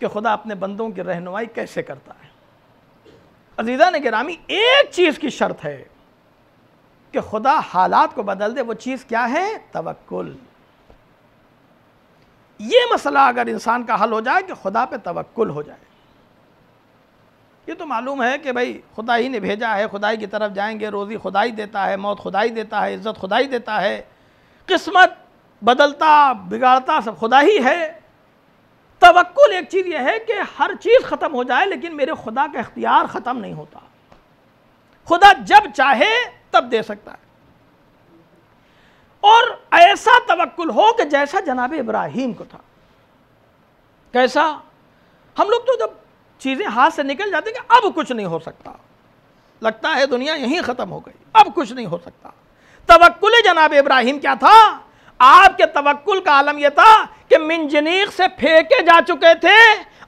Speaker 5: कि खुदा अपने बंदों की रहनुमाई कैसे करता है। अजीज़ा ने गिरामी, एक चीज़ की शर्त है कि खुदा हालात को बदल दे। वो चीज़ क्या है? तवक्कुल। ये मसला अगर इंसान का हल हो जाए कि खुदा पे तवक्कुल हो जाए। ये तो मालूम है कि भाई खुदा ही ने भेजा है, खुदाई की तरफ जाएंगे, रोज़ी खुदा ही देता है, मौत खुदा ही देता है, इज़्ज़त खुदा ही देता है, किस्मत बदलता बिगाड़ता सब खुदा ही है। तवक्कुल एक चीज़ यह है कि हर चीज़ ख़त्म हो जाए लेकिन मेरे खुदा का इख्तियार ख़त्म नहीं होता। खुदा जब चाहे तब दे सकता है। और ऐसा तवक्कुल हो कि जैसा जनाब इब्राहीम को था। कैसा? हम लोग तो जब चीज़ें हाथ से निकल जाती कि अब कुछ नहीं हो सकता, लगता है दुनिया यहीं ख़त्म हो गई, अब कुछ नहीं हो सकता। तवक्कुल जनाब इब्राहीम क्या था? आपके तवक्कुल का आलम यह था कि मिनजनीक से फेंके जा चुके थे,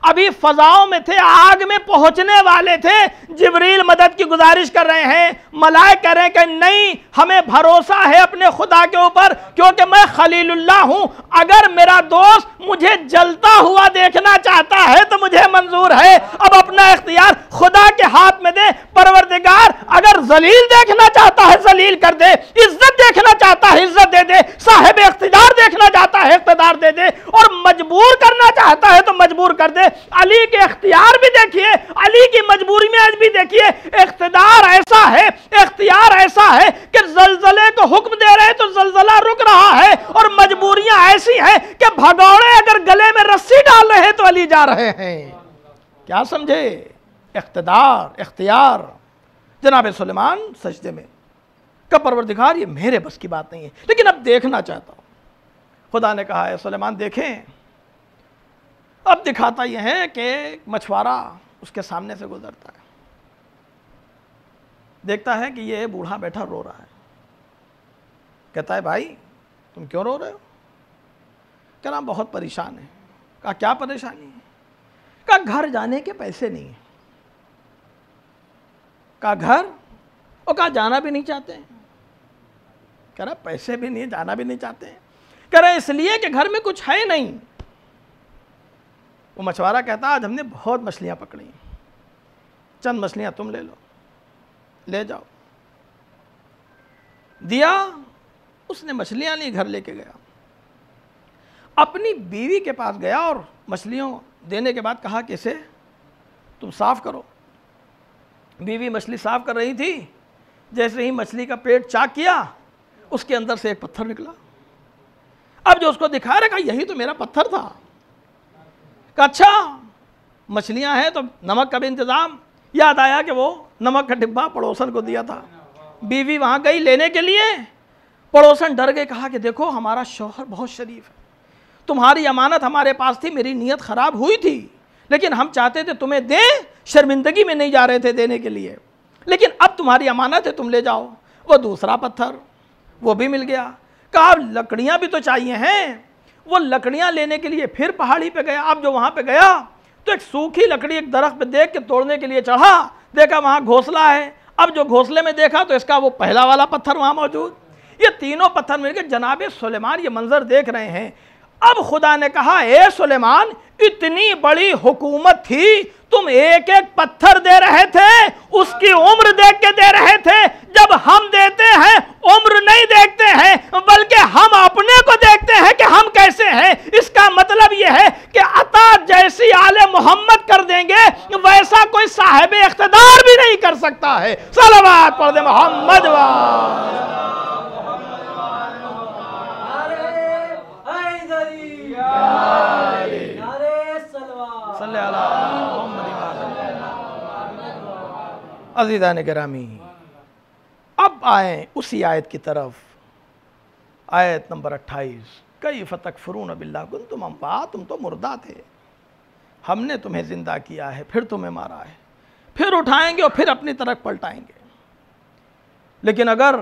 Speaker 5: अभी फजाओं में थे, आग में पहुंचने वाले थे। जिब्रील मदद की गुजारिश कर रहे हैं, मलाइक कह रहे हैं कि नहीं, हमें भरोसा है अपने खुदा के ऊपर, क्योंकि मैं खलीलुल्लाह हूं। अगर मेरा दोस्त मुझे जलता हुआ देखना चाहता है तो मुझे मंजूर है। अब अपना इख्तियार खुदा के हाथ में दे। परवरदिगार अगर जलील देखना चाहता है जलील कर दे, इज्जत देखना चाहता है इज्जत दे दे, साहिब इख्तिदार देखना चाहता है इख्तिदार दे दे, और मजबूर करना चाहता है तो मजबूर कर दे। अली के इख्तियार भी देखिए, अली की मजबूरी में आज भी देखिए। इख्तिदार ऐसा है, इख्तियार ऐसा है कि जलजले को हुक्म दे रहे तो जलजला रुक रहा है, और मजबूरियां ऐसी हैं कि भगौड़े अगर गले में रस्सी डाल रहे हैं तो अली जा रहे हैं। क्या समझे? इख्तिदार, इख्तियार। जनाब सुलेमान सजदे में का परवरदिगार, ये मेरे बस की बात नहीं है, लेकिन अब देखना चाहता हूं। खुदा ने कहा है सुलेमान देखें। अब दिखाता यह है कि मछुआरा उसके सामने से गुजरता है, देखता है कि ये बूढ़ा बैठा रो रहा है। कहता है भाई तुम क्यों रो रहे हो? कह रहा बहुत परेशान है। कहा क्या परेशानी है? कहा घर जाने के पैसे नहीं है। कहा घर? और कहा जाना भी नहीं चाहते हैं। कह रहा पैसे भी नहीं, जाना भी नहीं चाहते हैं। कह रहा इसलिए कि घर में कुछ है नहीं। वो मछुआरा कहता आज हमने बहुत मछलियां पकड़ी, चंद मछलियां तुम ले लो, ले जाओ। दिया, उसने मछलियां ली, घर लेके गया। अपनी बीवी के पास गया और मछलियों देने के बाद कहा कि इसे तुम साफ करो। बीवी मछली साफ कर रही थी, जैसे ही मछली का पेट चाक किया उसके अंदर से एक पत्थर निकला। अब जो उसको दिखा रहा, कहा यही तो मेरा पत्थर था। कहा अच्छा मछलियां हैं तो नमक का भी इंतजाम। याद आया कि वो नमक का डिब्बा पड़ोसन को दिया था। बीवी वहां गई लेने के लिए, पड़ोसन डर गए, कहा कि देखो हमारा शौहर बहुत शरीफ है, तुम्हारी अमानत हमारे पास थी, मेरी नीयत खराब हुई थी, लेकिन हम चाहते थे तुम्हें दें, शर्मिंदगी में नहीं जा रहे थे देने के लिए, लेकिन अब तुम्हारी अमानत है, तुम ले जाओ। वो दूसरा पत्थर वो भी मिल गया। कहा लकड़ियां भी तो चाहिए हैं। वो लकड़ियां लेने के लिए फिर पहाड़ी पे गया। अब जो वहां पे गया तो एक सूखी लकड़ी एक दरख्त पे देख के तोड़ने के लिए चढ़ा, देखा वहां घोंसला है। अब जो घोंसले में देखा तो इसका वो पहला वाला पत्थर वहां मौजूद। ये तीनों पत्थर मिलकर जनाब सुलेमान ये मंजर देख रहे हैं। अब खुदा ने कहा ए सुलेमान इतनी बड़ी हुकूमत थी, तुम एक एक पत्थर दे रहे थे, उसकी उम्र देख के दे रहे थे। जब हम देते हैं उम्र नहीं देखते हैं, बल्कि हम अपने को देखते हैं कि हम कैसे हैं। इसका मतलब यह है कि अता जैसी आले मोहम्मद कर देंगे वैसा कोई साहिब इख्तिदार भी नहीं कर सकता है। सलावत पढ़ दे मोहम्मद अज़ीज़ान गिरामी। अब आए उसी आयत की तरफ, आयत नंबर 28। कई फतकफुरून बिल्लाह कुंतुम अम्वा, तुम तो मुर्दा थे, हमने तुम्हें जिंदा किया है, फिर तुम्हें मारा है, फिर उठाएंगे और फिर अपनी तरफ पलटाएंगे। लेकिन अगर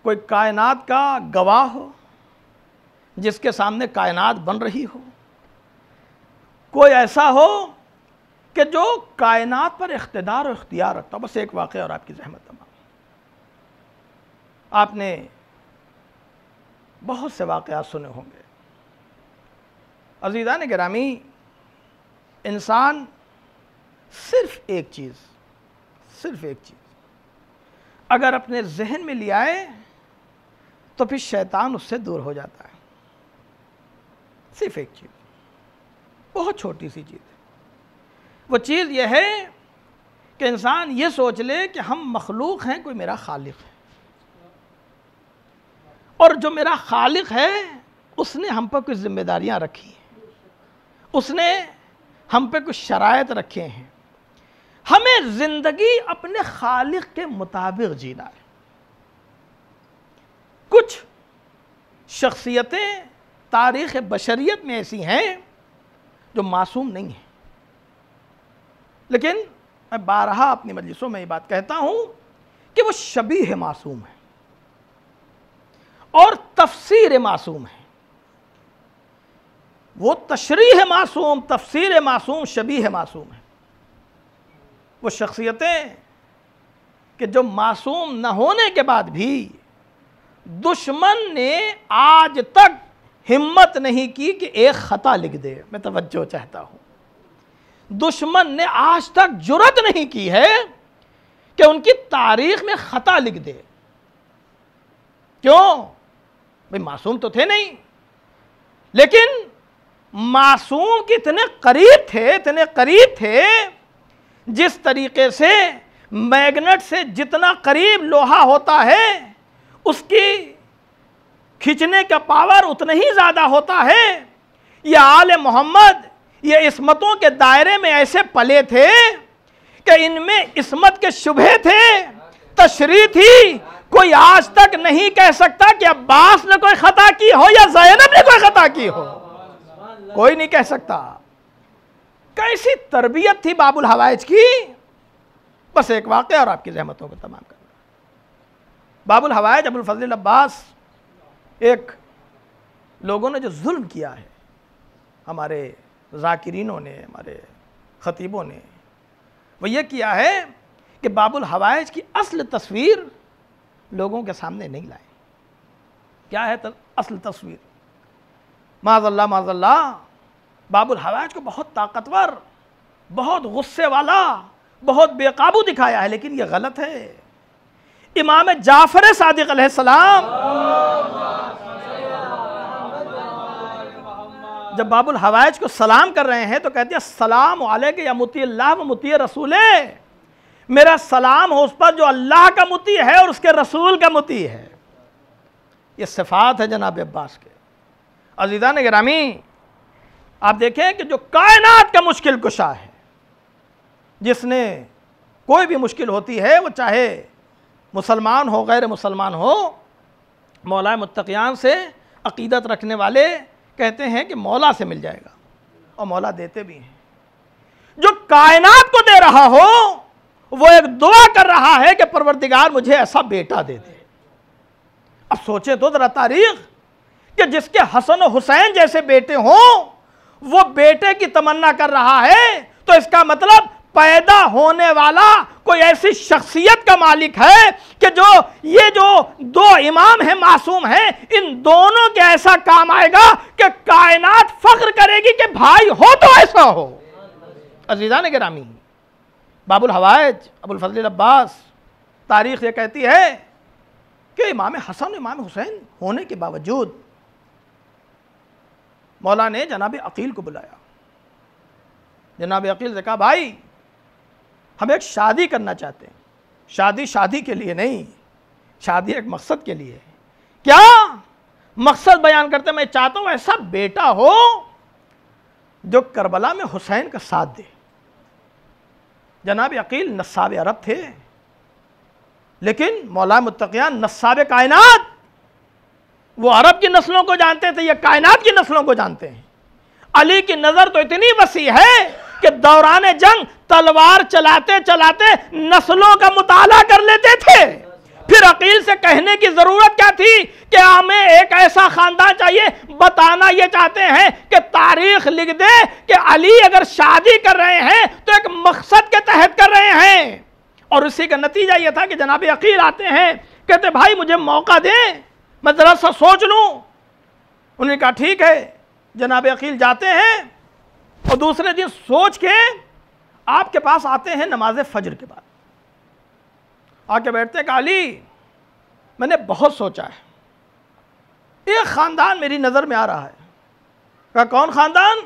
Speaker 5: कोई कायनात का गवाह हो, जिसके सामने कायनात बन रही हो, कोई ऐसा हो कि जो कायनात पर इख्तिदार और इख्तियार रखता। बस एक वाक़या और आपकी ज़हमत तमाम। आपने बहुत से वाक़यात सुने होंगे। अज़ीज़ान गिरामी, इंसान सिर्फ एक चीज़ अगर अपने जहन में ले आए तो फिर शैतान उससे दूर हो जाता है। सिर्फ एक चीज़, बहुत छोटी सी चीज़। वो चीज़ यह है कि इंसान ये सोच ले कि हम मखलूक हैं, कोई मेरा खालिक है, और जो मेरा खालिक है उसने हम पर कुछ जिम्मेदारियां रखी हैं, उसने हम पे कुछ शराइत रखे हैं। हमें ज़िंदगी अपने खालिक के मुताबिक जीना है। कुछ शख्सियतें तारीख़ बशरियत में ऐसी हैं जो मासूम नहीं हैं, लेकिन मैं बारहा अपनी मजलिसों में ये बात कहता हूं कि वो शबीह मासूम है और तफसीर मासूम है। वो तशरीह मासूम, तफसीर मासूम, शबीह मासूम है। वो शख्सियतें कि जो मासूम न होने के बाद भी दुश्मन ने आज तक हिम्मत नहीं की कि एक ख़ता लिख दे। मैं तवज्जो चाहता हूं, दुश्मन ने आज तक जुर्रत नहीं की है कि उनकी तारीख में ख़ता लिख दे। क्यों? भाई मासूम तो थे नहीं, लेकिन मासूम के इतने करीब थे, जिस तरीके से मैग्नेट से जितना करीब लोहा होता है उसकी खींचने का पावर उतना ही ज़्यादा होता है। ये आले मोहम्मद ये इस्मतों के दायरे में ऐसे पले थे कि इनमें इस्मत के शुबहे थे, तशरीह थी। कोई आज तक नहीं कह सकता कि अब्बास ने कोई खता की हो या ज़ैनब ने कोई खता की हो, कोई नहीं कह सकता। कैसी तरबियत थी बाबुल हवाइज की। बस एक वाक़या और आपकी रहमतों को तमाम करना। बाबुल हवाइज अबुल फजल अब्बास, एक लोगों ने जो जुल्म किया है, हमारे ज़ाकिरीनों ने, हमारे ख़तीबों ने, वो ये किया है कि बाबुल हवाइज की असल तस्वीर लोगों के सामने नहीं लाए। क्या है असल तस्वीर? माज़ल्ला माज़ल्ला, बाबुल हवाइज को बहुत ताकतवर, बहुत गुस्से वाला, बहुत बेकाबू दिखाया है, लेकिन यह गलत है। इमाम जाफर सादिक अलैहिस्सलाम जब बाबुल हवाइज को सलाम कर रहे हैं तो कहते हैं सलाम अलैका या मुती अल्लाह व मुती रसूले, मेरा सलाम हो उस पर जो अल्लाह का मुती है और उसके रसूल का मुती है। ये सिफात है जनाब अब्बास के। अज़ीज़ान गिरामी, आप देखें कि जो कायनात का मुश्किल कुशा है, जिसने कोई भी मुश्किल होती है, वो चाहे मुसलमान हो गैर मुसलमान हो, मौला मुत्तक़ियान से अक़ीदत रखने वाले कहते हैं कि मौला से मिल जाएगा, और मौला देते भी हैं। जो कायनात को दे रहा हो वो एक दुआ कर रहा है कि परवरदिगार मुझे ऐसा बेटा दे दे। अब सोचे तो जरा तारीख कि जिसके हसन और हुसैन जैसे बेटे हों, वो बेटे की तमन्ना कर रहा है, तो इसका मतलब पैदा होने वाला कोई ऐसी शख्सियत का मालिक है कि जो ये जो दो इमाम हैं, मासूम हैं, इन दोनों के ऐसा काम आएगा कि कायनात फख्र करेगी कि भाई हो तो ऐसा हो। अज़ीज़ान गिरामी, बाबुल हवाइज अबुल फजल अब्बास, तारीख़ ये कहती है कि इमाम हसन इमाम हुसैन होने के बावजूद मौला ने जनाब अकील को बुलाया। जनाब अकील से कहा, भाई हम एक शादी करना चाहते हैं। शादी शादी के लिए नहीं, शादी एक मकसद के लिए। क्या मकसद बयान करते? मैं चाहता हूँ ऐसा बेटा हो जो करबला में हुसैन का साथ दे। जनाब अकील नस्साब अरब थे, लेकिन मौला मुत्तक़ियान नस्साब कायनात, वो अरब की नस्लों को जानते थे, ये कायनात की नस्लों को जानते हैं। अली की नज़र तो इतनी वसी है कि दौरान जंग तलवार चलाते चलाते नस्लों का मुताला कर लेते थे। फिर अकील से कहने की जरूरत क्या थी कि हमें एक ऐसा खानदान चाहिए। बताना ये चाहते हैं कि तारीख लिख दे कि अली अगर शादी कर रहे हैं तो एक मकसद के तहत कर रहे हैं। और उसी का नतीजा ये था कि जनाब अकील आते हैं, कहते भाई मुझे मौका दे, मैं जरा सा सोच लूं। उन्होंने कहा ठीक है। जनाब अकील जाते हैं और दूसरे दिन सोच के आपके पास आते हैं नमाज फजर के बाद। आके बैठते हैं, अली मैंने बहुत सोचा है, एक ख़ानदान मेरी नज़र में आ रहा है। कहा कौन ख़ानदान?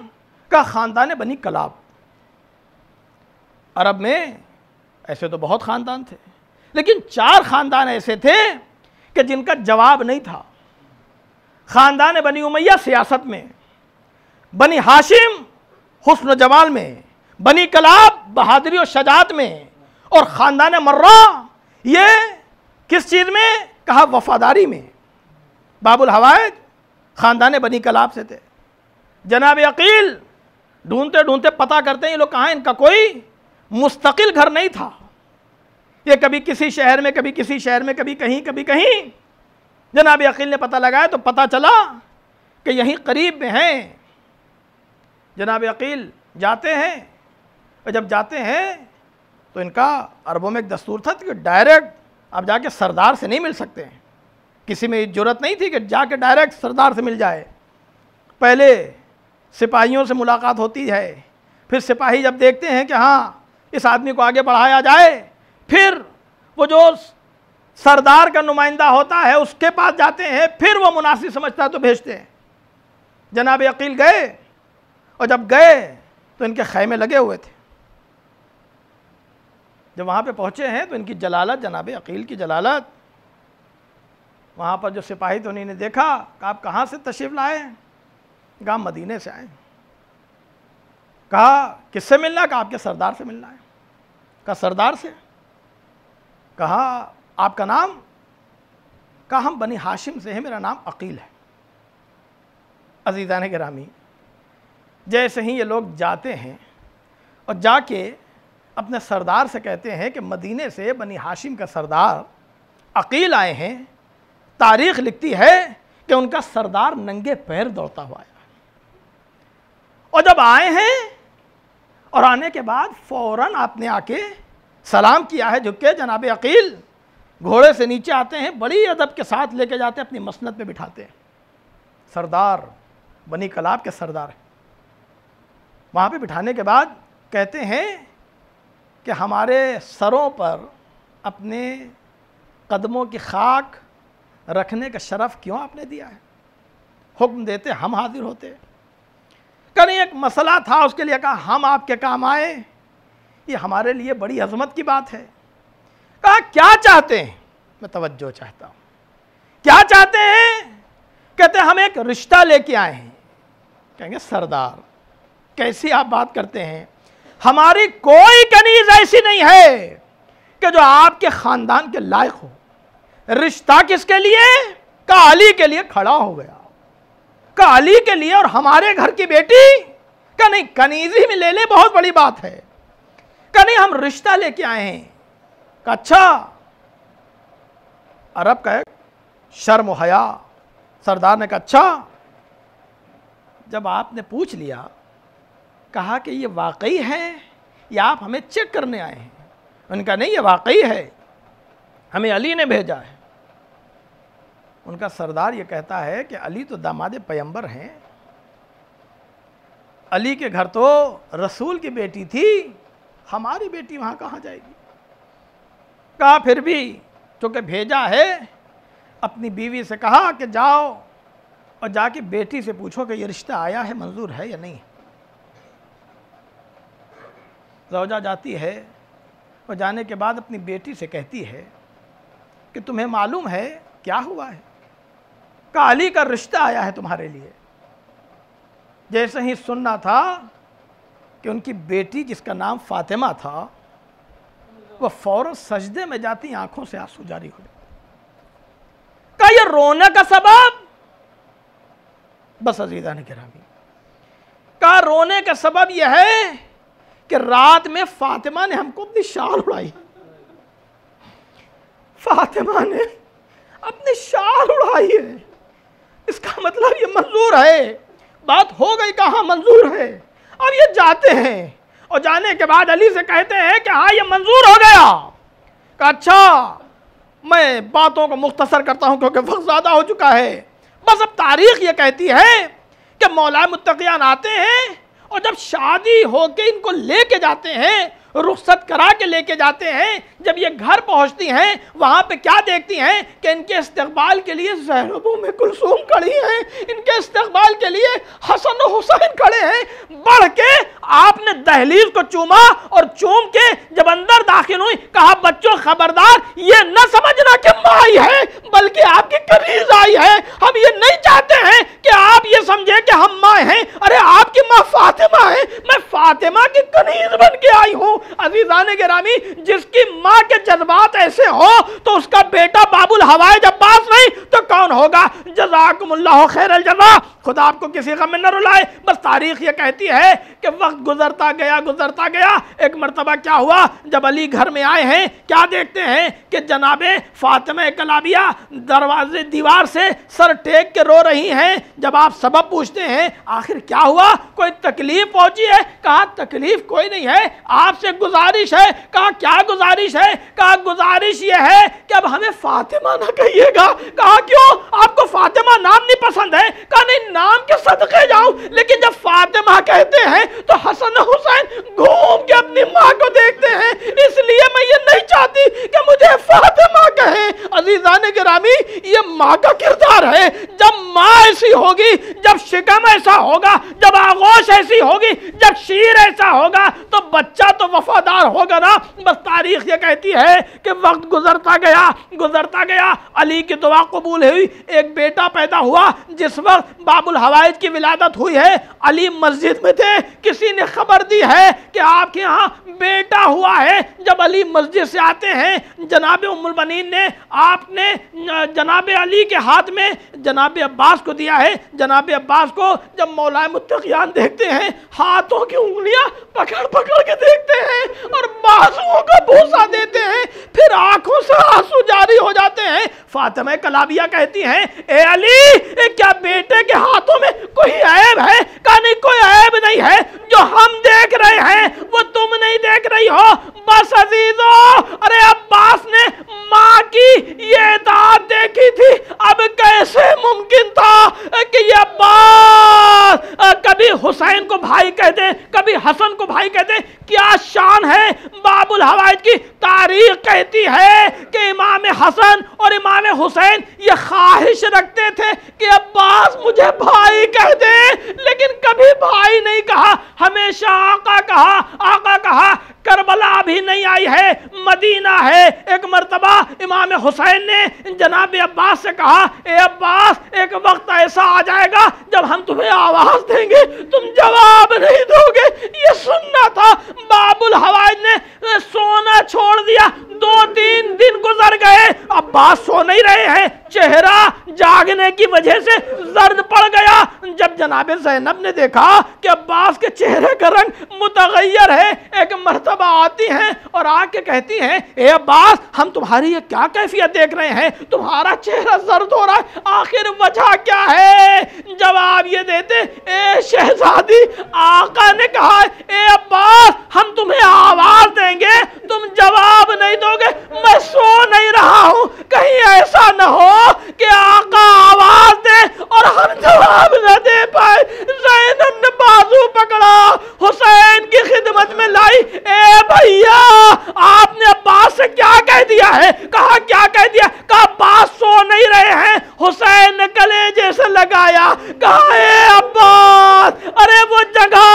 Speaker 5: कहा ख़ानदान बनी कलाब। अरब में ऐसे तो बहुत ख़ानदान थे, लेकिन 4 ख़ानदान ऐसे थे कि जिनका जवाब नहीं था। ख़ानदान बनी उमैया सियासत में, बनी हाशिम हुस्न जमाल में, बनी कलाब बहादुरी और शजात में, और ख़ानदान मर्रा ये किस चीज़ में? कहा वफादारी में। बाबुल हवाइज ख़ानदान बनी कलाब से थे। जनाब अकील ढूंढते ढूंढते पता करते हैं ये लोग कहाँ हैं। इनका कोई मुस्तकिल घर नहीं था, ये कभी किसी शहर में, कभी किसी शहर में, कभी कहीं कभी कहीं। जनाब अकील ने पता लगाया तो पता चला कि यहीं करीब में हैं। जनाब अकील जाते हैं, और जब जाते हैं तो इनका अरबों में एक दस्तूर था कि डायरेक्ट आप जाके सरदार से नहीं मिल सकते हैं। किसी में जुर्रत नहीं थी कि जाके डायरेक्ट सरदार से मिल जाए। पहले सिपाहियों से मुलाकात होती है, फिर सिपाही जब देखते हैं कि हाँ इस आदमी को आगे बढ़ाया जाए, फिर वो जो सरदार का नुमाइंदा होता है उसके पास जाते हैं, फिर वो मुनासिब समझता है तो भेजते हैं। जनाब अकील गए, और जब गए तो इनके खैमे लगे हुए थे। जब वहाँ पे पहुँचे हैं तो इनकी जलालत, जनाब अकील की जलालत, वहाँ पर जो सिपाही तो उन्होंने देखा कि आप कहाँ से तशरीफ़ लाए हैं? कहा मदीने से आए। कहा किससे मिलना? कहा आपके सरदार से मिलना है। कहा सरदार से? कहा आपका नाम? कहा हम बनी हाशिम से हैं, मेरा नाम अकील है। अज़ीज़ान गिरामी, जैसे ही ये लोग जाते हैं और जाके अपने सरदार से कहते हैं कि मदीने से बनी हाशिम का सरदार अकील आए हैं, तारीख़ लिखती है कि उनका सरदार नंगे पैर दौड़ता हुआ आया, और जब आए हैं और आने के बाद फ़ौरन आपने आके सलाम किया है झुक के, जनाब अकील। घोड़े से नीचे आते हैं, बड़ी अदब के साथ लेके जाते हैं, अपनी मसनद पे बिठाते हैं। सरदार बनी कलाब के सरदार हैं। वहाँ पे बिठाने के बाद कहते हैं कि हमारे सरों पर अपने कदमों की खाक रखने का शरफ़ क्यों आपने दिया है? हुक्म देते हम हाजिर होते। कहीं एक मसला था, उसके लिए कहा हम आपके काम आए, ये हमारे लिए बड़ी अज़मत की बात है। कहा क्या चाहते हैं? मैं तवज्जो चाहता हूँ। क्या चाहते हैं? कहते हम एक रिश्ता लेके आए हैं। कहेंगे सरदार कैसी आप बात करते हैं? हमारी कोई कनीज ऐसी नहीं है कि जो आपके ख़ानदान के लायक हो। रिश्ता किसके लिए? का अली के लिए खड़ा हो गया। का अली के लिए और हमारे घर की बेटी? का नहीं, कनीजी में ले ले, बहुत बड़ी बात है। का नहीं, हम रिश्ता लेके आए हैं। का अच्छा। अरब का एक शर्म व हया। सरदार ने कहा अच्छा। जब आपने पूछ लिया, कहा कि ये वाकई है या आप हमें चेक करने आए हैं? उनका नहीं, ये वाकई है, हमें अली ने भेजा है। उनका सरदार ये कहता है कि अली तो दामाद पैगंबर हैं, अली के घर तो रसूल की बेटी थी, हमारी बेटी वहाँ कहाँ जाएगी? कहा फिर भी चूँकि भेजा है, अपनी बीवी से कहा कि जाओ और जाके बेटी से पूछो कि ये रिश्ता आया है, मंजूर है या नहीं। ज़ौजा जाती है और जाने के बाद अपनी बेटी से कहती है कि तुम्हें मालूम है क्या हुआ है? का अली का रिश्ता आया है तुम्हारे लिए। जैसे ही सुनना था कि उनकी बेटी जिसका नाम फातिमा था, वह फौरन सजदे में जाती, आंखों से आंसू जारी हो गए। का ये रोने का सबब? बस अज़ीज़ान गिरामी, का रोने का सबब यह है कि रात में फातिमा ने हमको अपनी शाल उड़ाई। फातिमा ने अपनी शाल उड़ाई है, इसका मतलब ये मंजूर है। बात हो गई, कहाँ मंजूर है। अब ये जाते हैं और जाने के बाद अली से कहते हैं कि हाँ ये मंजूर हो गया। कहा अच्छा, मैं बातों को मुख्तसर करता हूँ क्योंकि वक्त ज़्यादा हो चुका है। बस अब तारीख़ ये कहती है कि मौला मुत्तक़ियान आते हैं और जब शादी होके इनको लेके जाते हैं, रुखसत करा के लेके जाते हैं, जब ये घर पहुंचती हैं वहाँ पे क्या देखती हैं कि इनके इस्तकबाल के लिए ज़ैनब में कुलसूम खड़ी हैं, इनके इस्तकबाल के लिए हसन और हुसैन खड़े हैं। बढ़ के आपने दहलीज को चूमा और चूम के जब अंदर दाखिल हुई, कहा बच्चों खबरदार, ये न समझना कि माँ आई है, बल्कि आपकी कनीज आई है। हम ये नहीं चाहते हैं कि आप ये समझे कि हम माँ हैं। अरे आपकी माँ फातिमा है, मैं फातिमा की कनीज बन के आई हूँ। अज़ीज़ान गिरामी, जिसकी माँ के जज्बात ऐसे हो तो उसका बेटा बाबुल हवाइज अब्बास नहीं तो कौन होगा? जज़ाकुमुल्लाहु खैरल जज़ा। खुदा आपको किसी गम में न रुलाए। बस तारीख़ ये कहती है कि वक्त गुजरता गया। एक मरतबा क्या हुआ, जब अली घर में आए हैं, क्या देखते हैं कि जनाबे फातिमा कलाबिया दरवाजे दीवार से सर टेक के रो रही हैं। जब आप सबब पूछते हैं आखिर क्या हुआ, कोई तकलीफ पहुंची है? कहा तकलीफ कोई नहीं है, आपसे गुजारिश है। कहा क्या गुजारिश है? कहा गुजारिश ये है कि अब हमें फातिमा ना कहिएगा। कहा क्यों? आपको फातिमा नाम नहीं पसंद है? कहा नहीं, नाम के सदके जाऊं, लेकिन जब फातिमा कहते हैं तो हसन हुसैन घूम के अपनी माँ को देखते हैं, इसलिए मैं ये नहीं चाहती कि मुझे फातिमा कहे। अजीजान गिरामी, ये माँ का किरदार है। जब माँ ऐसी होगी, जब शिकम ऐसा होगा, जब आगोश ऐसी होगी, जब शीर ऐसा होगा, तो बच्चा तो वफादार होगा ना। बस तारीख ये कहती है कि वक्त गुजरता गया, अली की दुआ कबूल हुई, एक बेटा पैदा हुआ। जिस वक्त बाबुल हवाइज की विलादत हुई है, अली मस्जिद में थे, किसी ने खबर दी है कि आपके यहाँ बेटा हुआ है। जब अली मस्जिद से आते हैं, जनाब उम्मुल बनीन ने आपने जनाब अली के हाथ में जनाब अब्बास को दिया है। जनाब अब्बास को जब मौलाए मुत्तकियान देखते हैं, हाथों की उंगलियां पकड़ पकड़ के देखते हैं और बाजुओं का भूसा देते हैं, फिर आंखों से आंसू जारी हो जाते हैं। फातिमा कलाबिया कहती हैं, ए अली, क्या बेटे के हाथों में कोई ऐब है? कहा नहीं, कोई ऐब नहीं है। जो हम देख रहे हैं वो तुम नहीं देख रही हो। बस अजीजो, अरे अब्बास ने माँ की ये इताअत देखी थी, अब कैसे मुमकिन था कि ये अब्बास कभी हुसैन को भाई कहते, कभी हसन को भाई कहते। क्या शान है बाबुल हवाइज की। तारीख कहती है कि इमाम हसन और इमाम हुसैन ये ख्वाहिश रखते थे कि अब्बास मुझे भाई कह दे, लेकिन कभी भाई नहीं कहा, हमेशा आका कहा, आका कहा। करबला अभी नहीं आई है, मदीना है। एक मर्तबा इमाम हुसैन ने जनाब अब्बास से कहा, ए अब्बास, एक वक्त ऐसा आ जाएगा जब हम तुम्हें आवाज देंगे, तुम जवाब नहीं दोगे। ये सुनना था। बाबुल हवाइज ने सोना छोड़ दिया। 2-3 दिन गुजर गए, अब्बास सो नहीं रहे हैं, चेहरा जागने की वजह से जर्द पड़ गया। जब जनाब ज़ैनब ने देखा कि अब्बास के चेहरे का रंग मुतगय्यर है, एक मर्तबा आती हैं और आके कहती हैं, ए अब्बास, हम तुम्हारी ये क्या कैफियत देख रहे हैं, तुम्हारा चेहरा जर्द हो रहा है, आखिर वजह क्या है? जवाब ये देते, ए शहजादी, आका ने कहा, ए अब्बास, हम तुम्हें आवाज देंगे, तुम जवाब नहीं दोगे। मैं सो नहीं रहा हूं, कहीं ऐसा न हो कि आका आवाज दे और हम जवाब न दे पाए। ज़ैनब ने बाजू पकड़ा, हुसैन की खिदमत में लाई। ए भैया, आपने अब्बास से क्या कह दिया है? कहा, क्या कह दिया? कहा, अब्बास सो नहीं रहे हैं। हुसैन ने कलेजे से लगाया, कहा, ए अब्बास, अरे वो जगह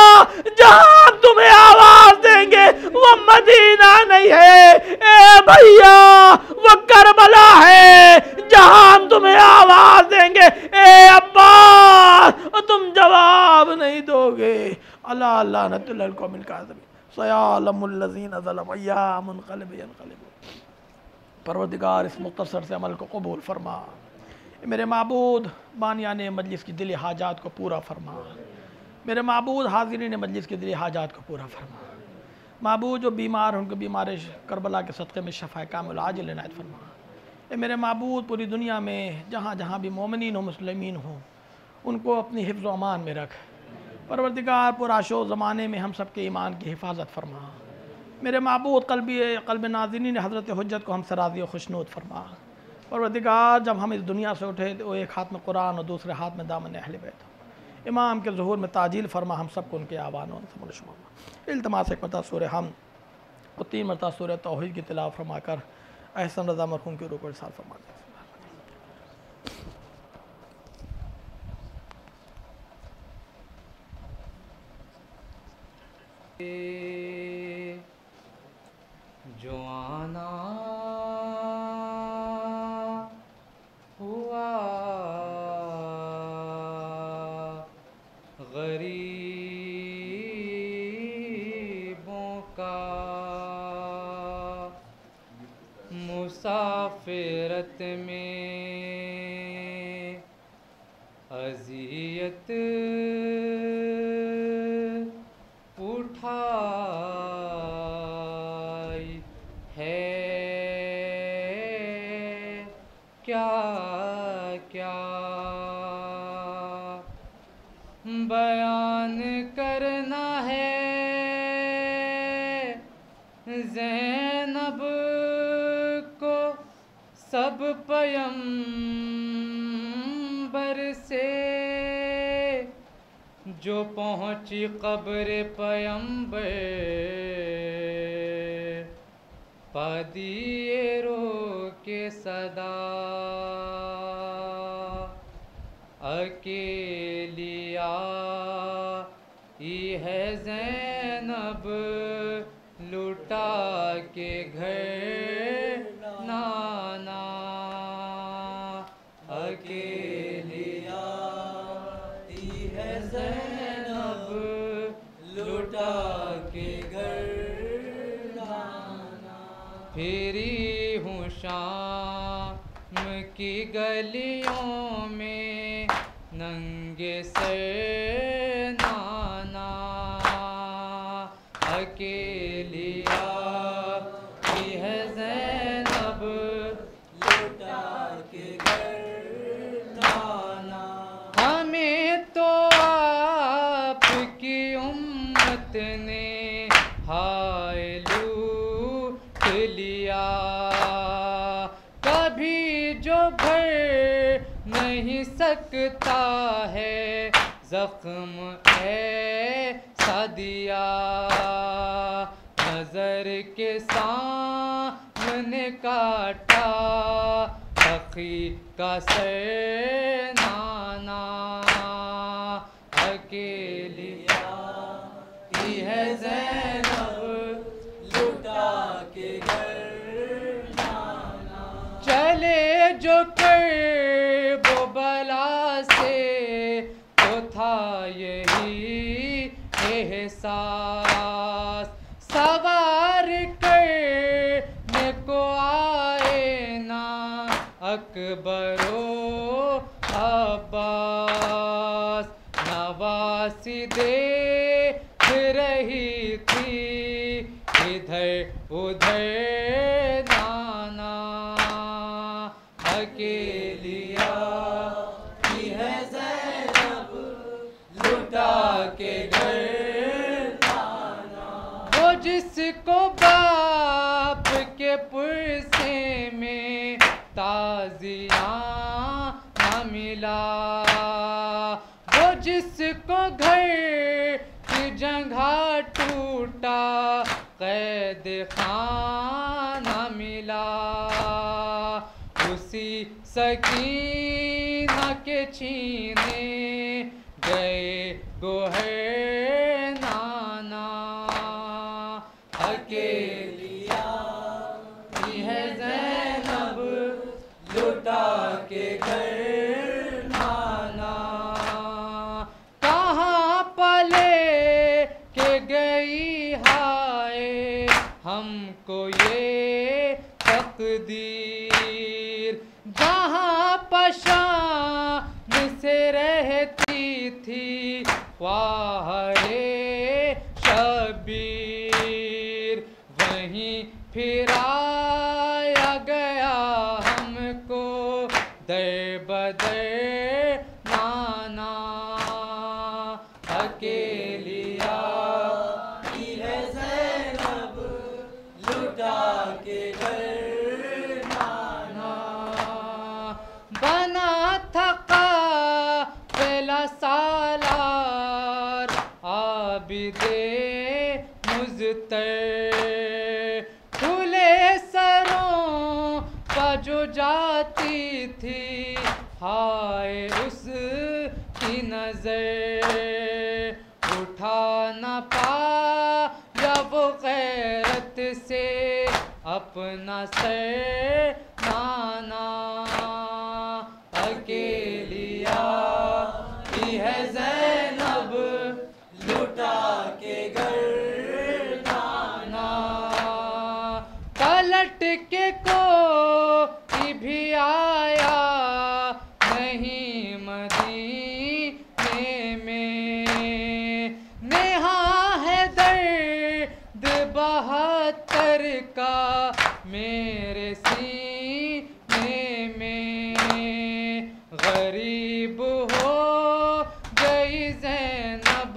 Speaker 5: जहां तुम्हें आवाज देंगे वो मदीना नहीं है, ए भैया, वो करबला है जहां हम तुम्हें आवाज देंगे। ए अब्बास, तुम जवाब नहीं दोगे। अल्लाह अल्लाह नतुल कौमिल काज़िबीन सयालमुल लज़ीना ज़लमू या मुनक़लिब यनक़लिबून। परवरदिगार, इस मुख्तसर से अमल को कबूल फरमा। मेरे माबूद, बानियाने मजलिस की दिली हाजात को पूरा फरमा। मेरे माबूद, हाज़िरीन मजलिस की दिली हाजात को पूरा फरमा। माबूद, जो बीमार हैं उनको बीमार करबला के सदक़े में शफ़ाए कामिल आजिल इनायत फरमा। ए मेरे माबूद, पूरी दुनिया में जहाँ जहाँ भी मोमिनीन हो, मुस्लिमीन हो, उनको अपनी हिफ्ज़ व अमान में रख। परवरदिगार, पुराशो ज़माने में हम सब के ईमान की हिफाजत फरमा। मेरे माबूद, क़ल्ब नाज़रीन हज़रत हुज्जत को हमसे राज़ी व खुशनूद फरमा। परवरदिगार, जब हम इस दुनिया से उठे तो एक हाथ में कुरान और दूसरे हाथ में दामन अहले बैत हो। इमाम के ज़ुहूर में ताजील फरमा, हम सबको उनके आवानों से इल्तमास एक मरतबा सूरह हम और 3 मरतबा सूरह तौहीद की तिलावत फरमा कर एहसन रज़ा मरहूम के रूप में इरशाद फरमा दे।
Speaker 2: जो आना हुआ गरीबों का, मुसाफिरत में अज़ियत उठाई है, क्या क्या बयान करना है। ज़ैनब को सब पैगंबर से जो पहुँची कब्र पैगंबर पदिए रो के सदा अकेलिया ही है ज़ैनब लुटा के घर नाना अकेलिया ही है ज़ैनब लुटा के घर नाना फिरी हूँ शाम की गलियों में नंगे सर नाना अकेलिया ही है ज़ैनब लुटा के घर नाना हमें तो आपकी उम्मत ने हाय लूट लिया कभी जो भर नहीं सकता है जख्म ऐसा दिया नजर के सामने काटा सखी का सर नाना अकेलिया ही है ज़ैनब लुटा के घर नाना चले जो कर वो बला से तो था यही एहसास सवार करने को आए ना अकबरो अब्बास नवासी देख रही थी इधर उधर नाना अकेलिया ही है ज़ैनब लुटा के घर नाना वो जिसको बाप के पुरसे में ताजिया न मिला वो जिसको घर की जगह टूटा कैद खाना मिला उसी सकीना के छीने गए गोहर नाना अकेलिया ही है ज़ैनब लुटा के घर नाना कहाँ पले के गई हाय हमको ये तकदीर जहाँ पशान से रहती थी वाहरे शबीर वहीं फिराया गया हमको दर बदर नाना अकेलिया ही है ज़ैनब लुटा के घर नाना बना थका पहला सालार आबिदे मुज़तर खुले सरों पर जो जाती थी हाय उस की नजर उठा न पाया वो गैरत से अपना सर नाना अकेलिया ही है ज़ैनब लुटा के घर नाना पलट के कोई भी आया नहीं मदीने में नेहा है दर्द बहत्तर का मेरे सीने में गरीब हो गई ज़ैनब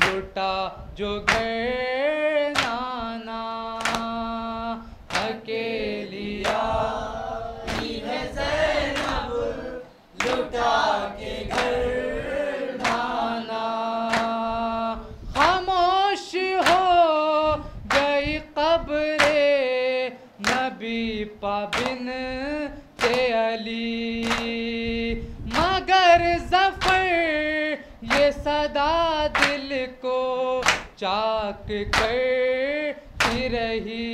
Speaker 2: लुटा जो घर नाना अकेलिया ही है ज़ैनब लुटा के घर नाना पाबिन ते अली, मगर ज़फ़र ये सदा दिल को चाक करती रही।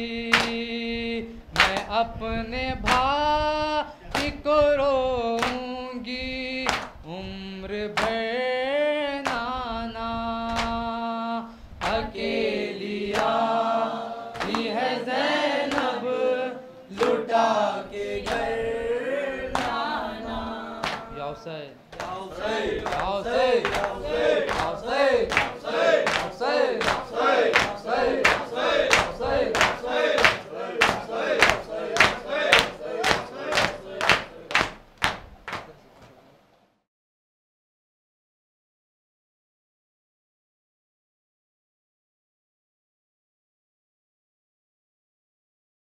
Speaker 2: मैं अपने भाई को रोऊंगी उम्र भर नाना, अकेली आई है ज़ैनब लुटा के घर नाना। याओ से